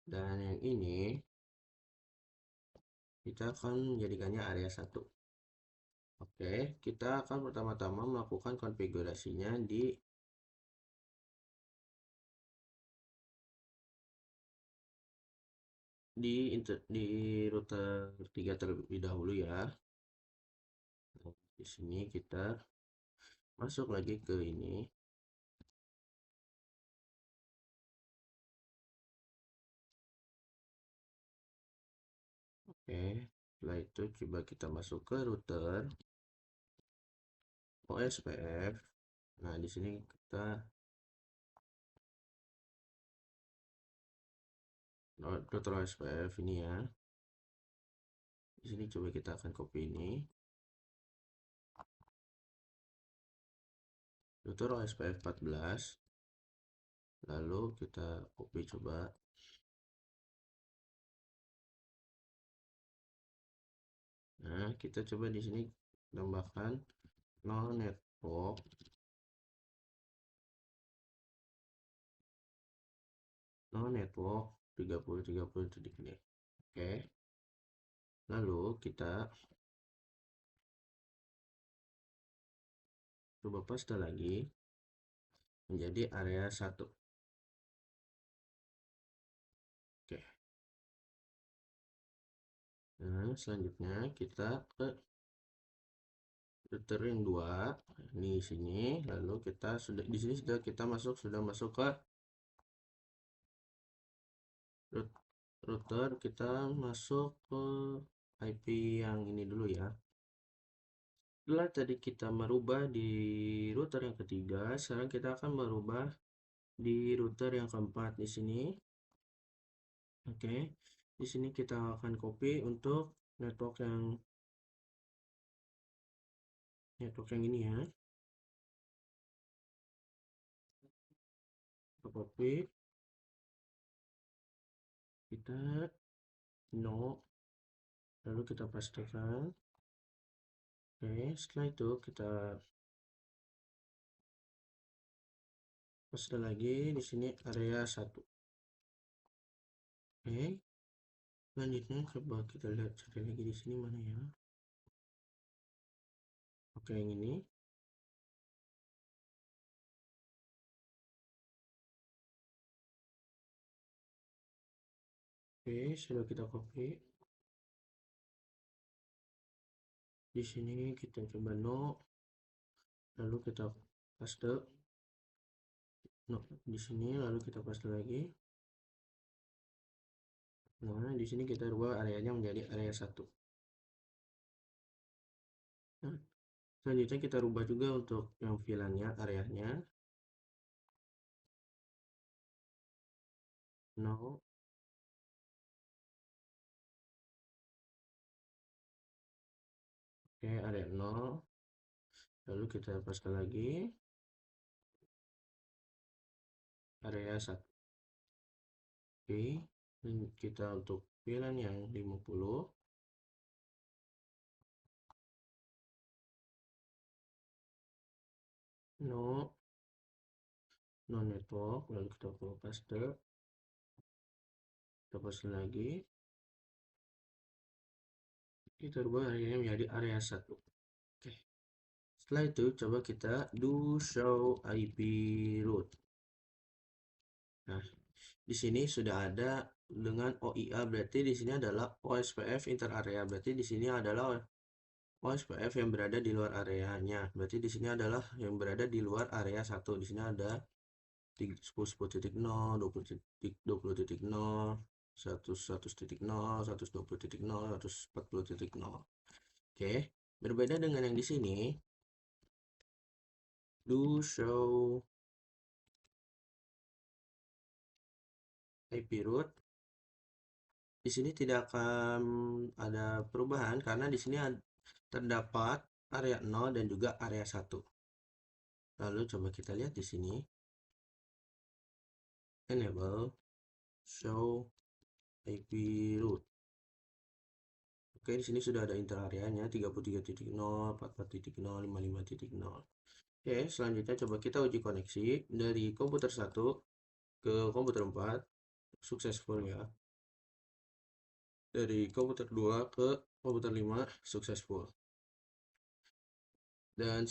dan yang ini kita akan menjadikannya area 1. Oke, kita akan pertama-tama melakukan konfigurasinya di router 3 terlebih dahulu ya. Nah, di sini kita masuk lagi ke ini. Oke, setelah itu coba kita masuk ke router OSPF. Nah, di sini kita router OSPF ini ya. Di sini coba kita akan copy ini. Router OSPF 14. Lalu kita copy coba. Nah, kita coba di sini tambahkan no network. No network 30 titik ini. Oke. Lalu kita coba paste lagi menjadi area 1. Oke. Nah, selanjutnya kita ke router yang 2 ini sini, lalu kita sudah di sini kita sudah masuk ke router, kita masuk ke IP yang ini dulu ya. Setelah tadi kita merubah di router yang ketiga, sekarang kita akan merubah di router yang keempat di sini. Oke, di sini kita akan copy untuk network yang ini ya. Kita copy, kita no, lalu kita pastikan. Oke, setelah itu kita paste lagi di sini area 1. Oke, selanjutnya coba kita lihat sekali lagi di sini mana ya. Oke, yang ini. Oke, sudah kita copy. Di sini kita coba no, lalu kita paste. No, di sini lalu kita paste lagi. Nah, di sini kita rubah areanya menjadi area 1. Nah, selanjutnya kita rubah juga untuk yang VLAN-nya, areanya. No. Oke, area 0. Lalu kita paste lagi area 1. Oke, dan kita untuk VLAN yang 50. No. No network, lalu kita paste. Kita paste lagi. Kita rubah areanya menjadi area 1. Oke. Setelah itu coba kita do show IP route. Nah, di sini sudah ada dengan OIA, berarti di sini adalah OSPF inter area. Berarti di sini adalah OSPF yang berada di luar areanya. Berarti di sini adalah yang berada di luar area 1. Di sini ada 10.0, 20.0, 100.0, 120.0, 140.0. Oke, berbeda dengan yang di sini. Do show IP route. Di sini tidak akan ada perubahan karena di sini terdapat area 0 dan juga area 1. Lalu coba kita lihat di sini. enable show IP root. Oke, di sini sudah ada inter areanya 33.0, 44.0, 55.0. Oke, selanjutnya coba kita uji koneksi dari komputer 1 ke komputer 4, successful ya. Dari komputer 2 ke komputer 5, successful. Dan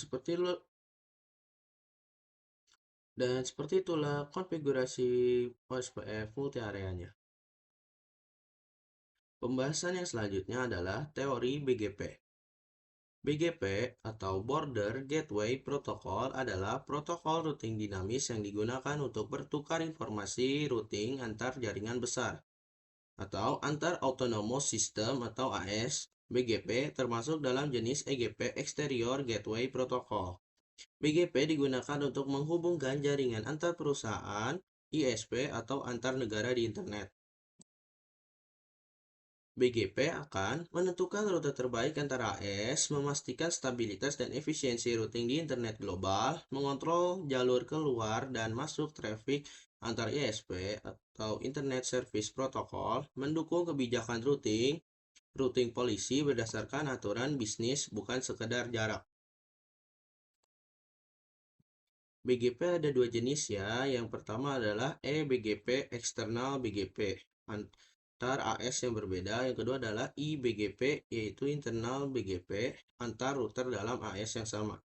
seperti itulah konfigurasi OSPF multi areanya. Pembahasan yang selanjutnya adalah teori BGP. BGP atau Border Gateway Protocol adalah protokol routing dinamis yang digunakan untuk bertukar informasi routing antar jaringan besar atau antar autonomous system atau AS. BGP termasuk dalam jenis EGP Exterior Gateway Protocol. BGP digunakan untuk menghubungkan jaringan antar perusahaan, ISP, atau antar negara di internet. BGP akan menentukan rute terbaik antara AS, memastikan stabilitas dan efisiensi routing di internet global, mengontrol jalur keluar dan masuk traffic antar ISP atau Internet Service Protocol, mendukung kebijakan routing policy berdasarkan aturan bisnis bukan sekedar jarak. BGP ada dua jenis ya. Yang pertama adalah eBGP, eksternal BGP antar AS yang berbeda. Yang kedua adalah iBGP, yaitu internal BGP antar router dalam AS yang sama.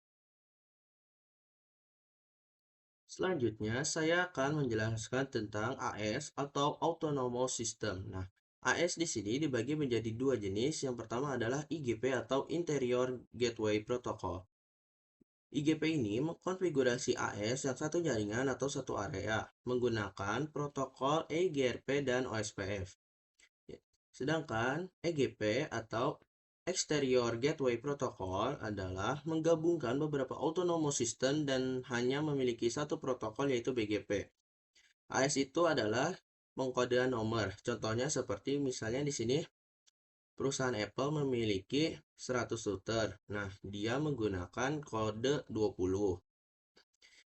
Selanjutnya, saya akan menjelaskan tentang AS atau Autonomous System. Nah, AS di sini dibagi menjadi dua jenis. Yang pertama adalah IGP atau Interior Gateway Protocol. IGP ini mengkonfigurasi AS yang satu jaringan atau satu area menggunakan protokol eGRP dan OSPF. Sedangkan EGP atau Exterior Gateway Protocol adalah menggabungkan beberapa autonomous system dan hanya memiliki satu protokol yaitu BGP. AS itu adalah pengkodean nomor. Contohnya seperti misalnya di sini perusahaan Apple memiliki 100 router. Nah, dia menggunakan kode 20.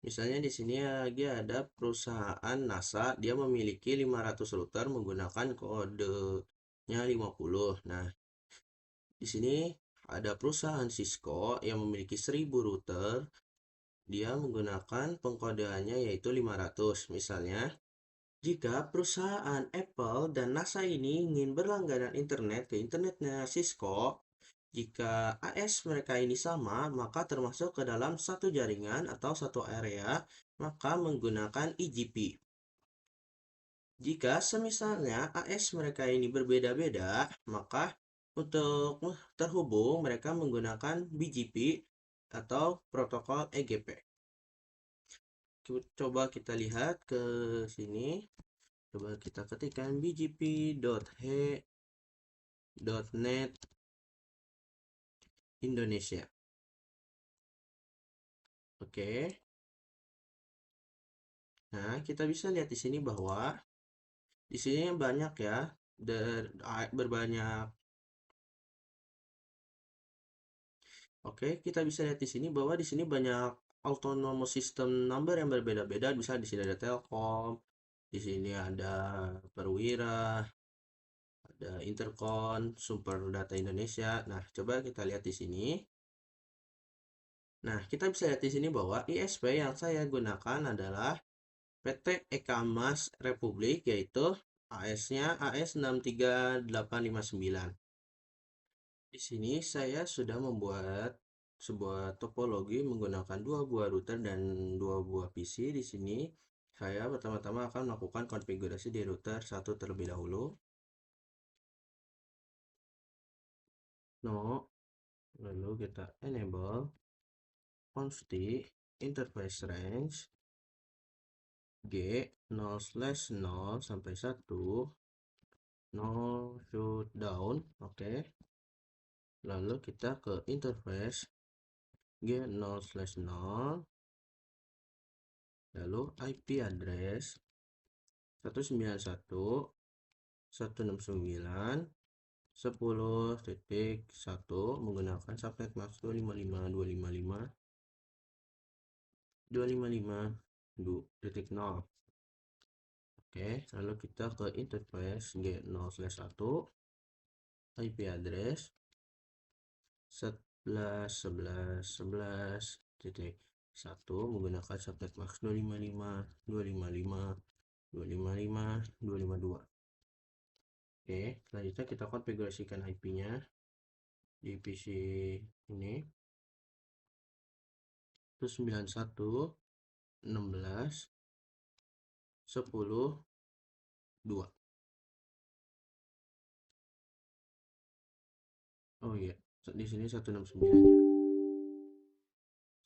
Misalnya di sini lagi ada perusahaan NASA, dia memiliki 500 router menggunakan kodenya 50. Nah, di sini ada perusahaan Cisco yang memiliki 1000 router, dia menggunakan pengkodeannya yaitu 500. Misalnya, jika perusahaan Apple dan NASA ini ingin berlangganan internet ke internetnya Cisco, jika AS mereka ini sama, maka termasuk ke dalam satu jaringan atau satu area, maka menggunakan IGP. Jika semisalnya AS mereka ini berbeda-beda, maka untuk terhubung mereka menggunakan BGP atau protokol EGP. Coba kita lihat ke sini. Coba kita ketikkan bgp.he.net Indonesia. Oke. Nah, kita bisa lihat di sini bahwa di sini banyak ya, berbanyak. Oke, kita bisa lihat di sini bahwa di sini banyak autonomous system number yang berbeda-beda. Bisa di sini ada Telkom, di sini ada Perwira, ada Intercon, Sumber Data Indonesia. Nah, coba kita lihat di sini. Nah, kita bisa lihat di sini bahwa ISP yang saya gunakan adalah PT Eka Mas Republik, yaitu AS-nya AS63859. Di sini saya sudah membuat sebuah topologi menggunakan dua buah router dan dua buah PC. Di sini saya pertama-tama akan melakukan konfigurasi di router satu terlebih dahulu. No, lalu kita enable const interface range G 0/0 sampai 1 no shutdown. Oke. Lalu kita ke interface G 0/0, lalu IP address 191.169.10.1 menggunakan subnet mask 255.255.255.0. Oke, lalu kita ke interface G0/1 IP address 11.11.11.1 menggunakan subnet max 255.255.255.255.252. Oke, selanjutnya kita konfigurasikan IP-nya di PC ini 191.16.10.2. Oh iya, di sini 169 ya.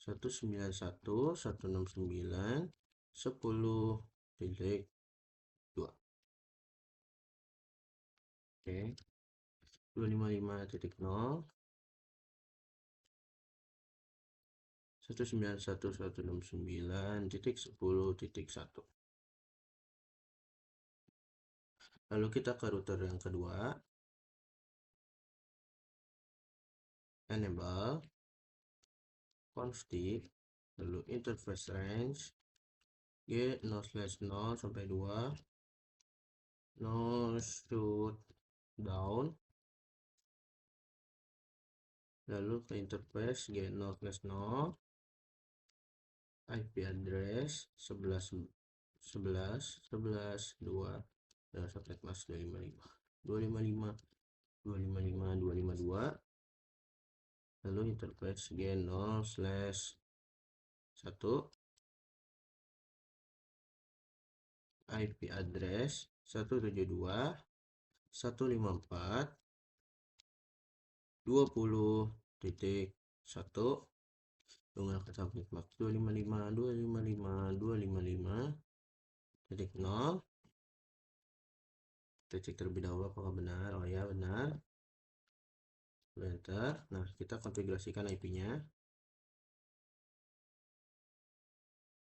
191.169.10.2. Oke, 255.0 191.169.10.1. Lalu kita ke router yang kedua, enable config, lalu interface range G0/0 sampai 2, no shutdown, lalu ke interface G0/0 IP address 11.11.11.2 dan subnet mask 255.255.255.252. Lalu interface G0/1 IP address 172.164.20.1 menggunakan subnet max 255.255.255.0. Kita cek terlebih dahulu apakah benar. Oh ya, benar. Enter. Nah, kita konfigurasikan IP-nya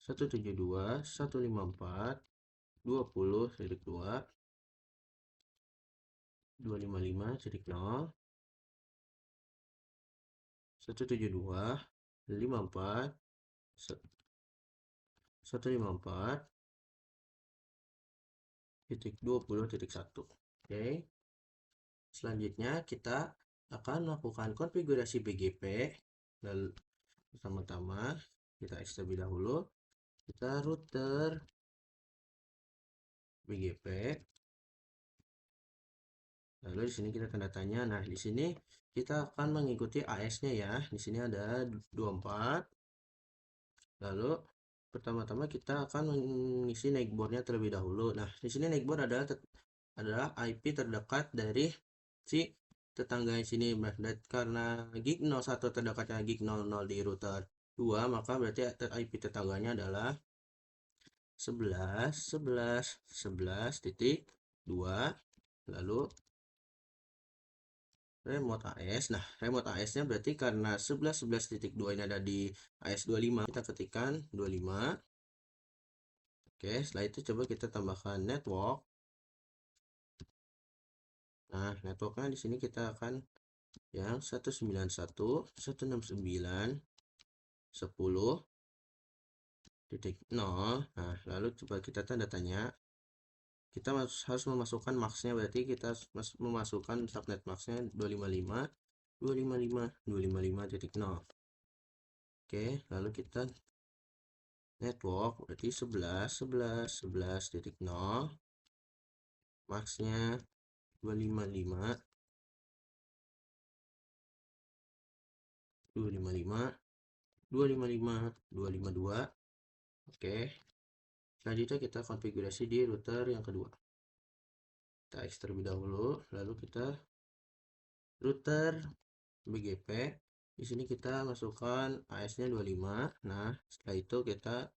172.154.20.2 255.0 172.54 154.20.1. Oke, selanjutnya kita akan melakukan konfigurasi BGP. Lalu pertama-tama kita ekstrak terlebih dahulu, kita router BGP. Lalu di sini kita tanda tanya. Nah, di sini kita akan mengikuti AS-nya ya. Di sini ada 24. Lalu pertama-tama kita akan mengisi neckboard-nya terlebih dahulu. Nah, di sini neckboard adalah IP terdekat dari si tetangga di sini. Karena gig 01 terdekatnya gig 00 di router 2, maka berarti IP tetangganya adalah 11.11.11.2. lalu remote AS. Nah, remote AS-nya berarti karena 11.11.2 ini ada di AS 25, kita ketikkan 25. Oke, setelah itu coba kita tambahkan network. Nah, networknya di sini kita akan yang 191.169.10.0. Nah, lalu coba kita tanda tanya. Kita harus memasukkan max-nya, berarti kita memasukkan subnet max-nya 255.255.255.0. Oke, lalu kita network berarti 11.11.11.0, max-nya 255.255.255.252. Oke, selanjutnya kita konfigurasi di router yang kedua. Kita ekstrak terlebih dahulu, lalu kita router BGP. Di sini kita masukkan AS-nya 25. Nah, setelah itu kita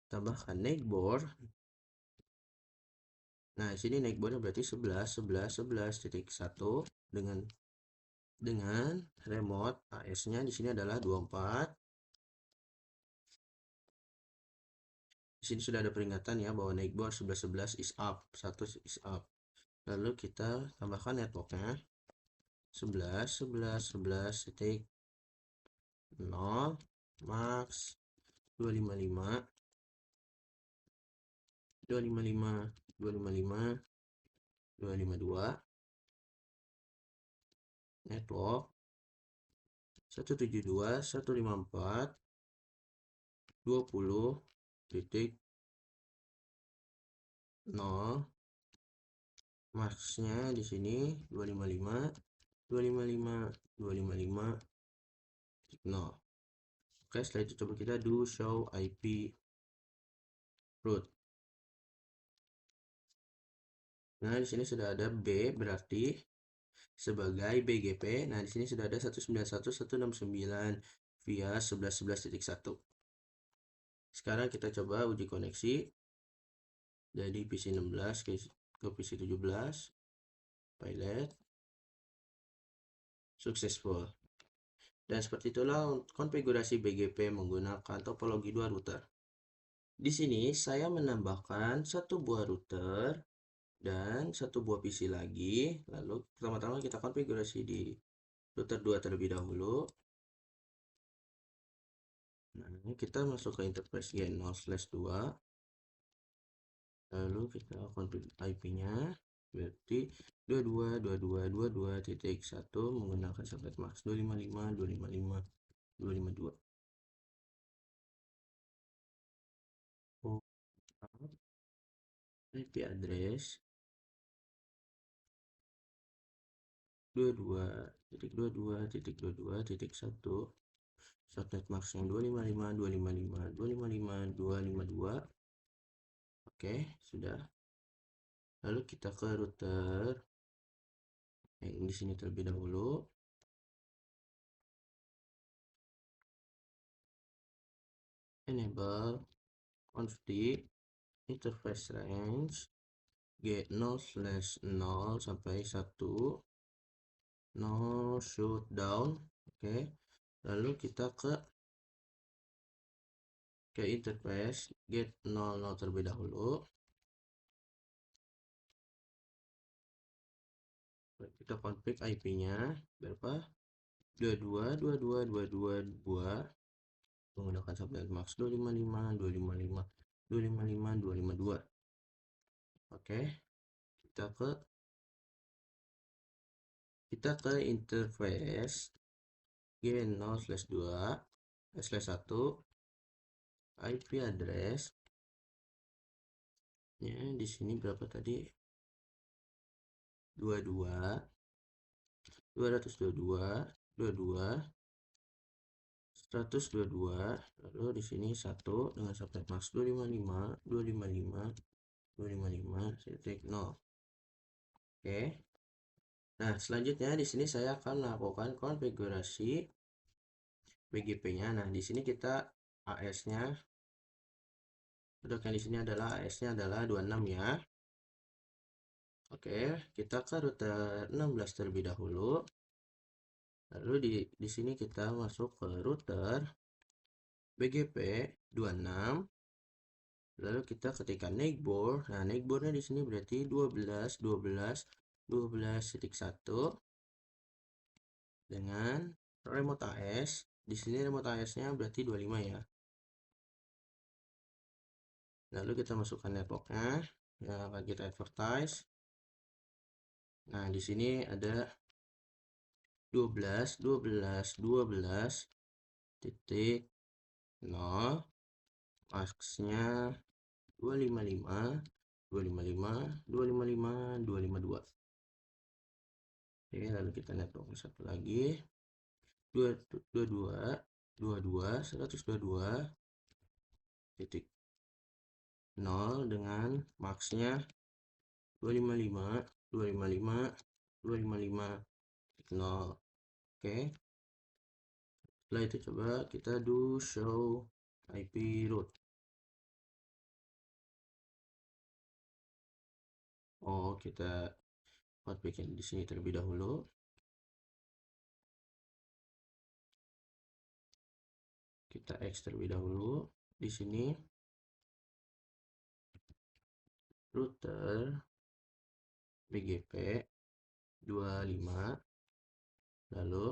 tambahkan neckboard. Nah, di sini neckboardnya berarti 11.11.11.1 dengan remote AS-nya di sini adalah 24. Di sini sudah ada peringatan ya bahwa neckboard 11.11 is up, 1 is up. Lalu kita tambahkan networknya 11.11.11.0 max 255, 255, 252, network 172, 154, 20.0, maxnya di sini 255, 255, 255, 0. Oke, setelah itu coba kita do show IP root. Nah, di sini sudah ada B, berarti sebagai BGP. Nah, di sini sudah ada 191.169 via 11.11.1. Sekarang kita coba uji koneksi dari PC 16 ke PC 17. Pilot successful. Dan seperti itulah konfigurasi BGP menggunakan topologi 2 router. Di sini saya menambahkan satu buah router dan satu buah PC lagi. Lalu pertama-tama kita konfigurasi di router 2 terlebih dahulu. Nah, kita masuk ke interface G0/2. Lalu kita konfigurasi IP-nya. Berarti 22.22.22.1 menggunakan subnet max 255, 255, 252. Oh, IP address 22.22.22.1, subnet max yang 255, 255, 255, 252. Oke, sudah. Lalu kita ke router yang di sini terlebih dahulu. Enable config interface range G0/0 sampai 1, no shutdown. Oke, lalu kita ke interface get 00 terlebih dahulu. Kita config IP-nya berapa? 22.22.22.2 menggunakan subnet max 255, 255, 255, 252. Oke, kita ke interface G0/2/1 IP address ya di sini berapa tadi? 22 222 22 122. Lalu di sini 1 dengan subnet max 255 255 255.0. Oke. Nah, selanjutnya di sini saya akan melakukan konfigurasi BGP-nya. Nah, di sini kita AS-nya, untuk yang di sini adalah AS-nya adalah 26 ya. Oke, kita ke router 16 terlebih dahulu. Lalu di sini kita masuk ke router BGP 26. Lalu kita ketikkan neighbor. Nah, neighbornya di sini berarti 12 12 12.1 dengan remote AS. Di sini remote AS-nya berarti 25 ya. Lalu kita masukkan networknya yang akan kita advertise. Nah, di sini ada 12 12 12.0, max-nya 255 255 255 252. Oke, lalu kita network satu lagi 22 22 122.0 dengan max-nya 255 255 255.0. Oke, setelah itu coba kita do show IP route. Oh, kita bikin di sini terlebih dahulu. Kita X terlebih dahulu. Di sini router BGP 25. Lalu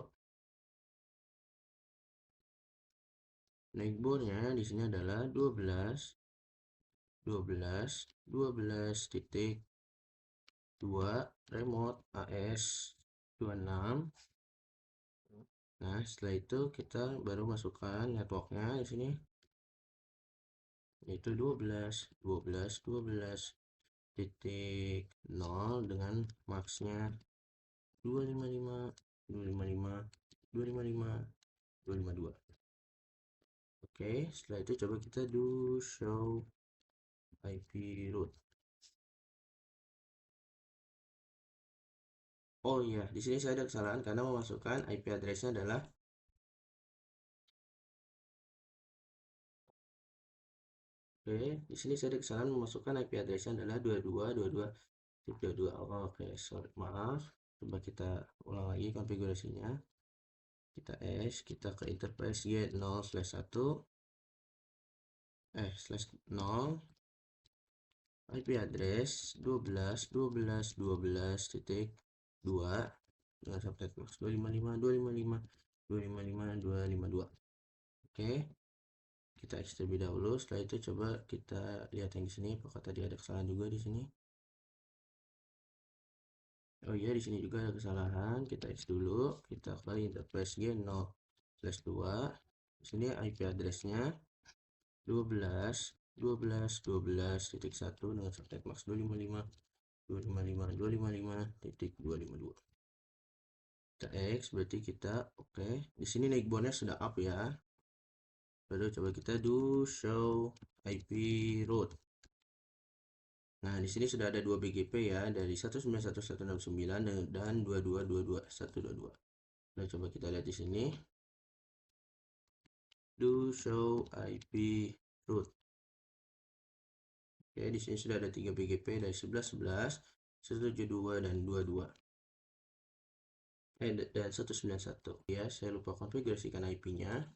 neighbornya di sini adalah 12 12 titik 2 remote AS 26. Nah, setelah itu kita baru masukkan networknya di sini, yaitu 12 titik 0 dengan maxnya 255 255 255 252. Oke, setelah itu coba kita do show IP route. Oh iya, di sini saya ada kesalahan karena memasukkan IP address-nya adalah di sini saya ada kesalahan memasukkan IP address-nya adalah 22.22.22. Oke, sorry, maaf. Coba kita ulang lagi konfigurasinya. Kita kita ke interface get 0/1 /0 IP address 12.12.12.2 dengan subnet max 255.255.255.252. Oke, kita X terlebih dahulu. Setelah itu coba kita lihat yang di sini, apakah tadi ada kesalahan juga di sini. Oh iya, di sini juga ada kesalahan. Kita X dulu, kita ke interface G0/2. Di sini IP address-nya 12.12.12.1 dengan subnet max 255.255.255.252. Kita X berarti kita oke. Di sini naik boundnya sudah up ya. Lalu coba kita do show IP route. Nah, di sini sudah ada 2 BGP ya, dari 191.169 dan 22.22.122. Nah, coba kita lihat di sini. Do show IP route. Oke, di sini sudah ada 3 BGP dari 11.11, 172 dan 22. Dan 191. Ya, saya lupa konfigurasikan IP-nya.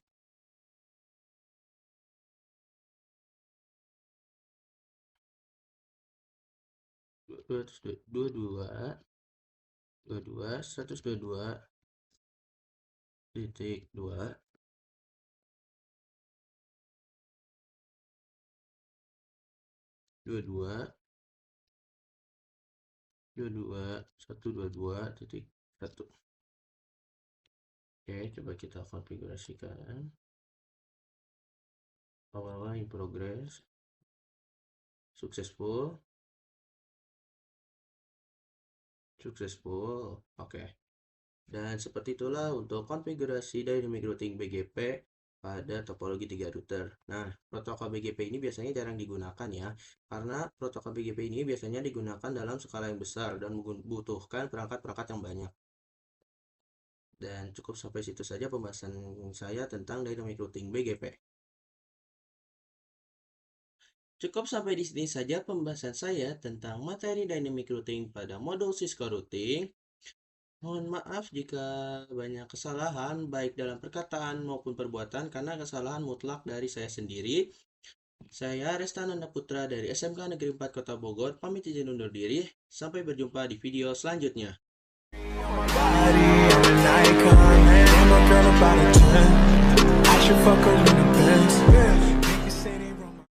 122.2 122.1. Oke, coba kita konfigurasikan. Awal in progress. Successful. Oke. Dan seperti itulah untuk konfigurasi dynamic routing BGP pada topologi 3 router. Nah, protokol BGP ini biasanya jarang digunakan ya, karena protokol BGP ini biasanya digunakan dalam skala yang besar dan membutuhkan perangkat-perangkat yang banyak. Dan cukup sampai situ saja pembahasan saya tentang dynamic routing BGP. Cukup sampai di sini saja pembahasan saya tentang materi dynamic routing pada modul Cisco Routing. Mohon maaf jika banyak kesalahan baik dalam perkataan maupun perbuatan karena kesalahan mutlak dari saya sendiri. Saya Restananda Putra dari SMK Negeri 4 Kota Bogor, pamit izin undur diri. Sampai berjumpa di video selanjutnya.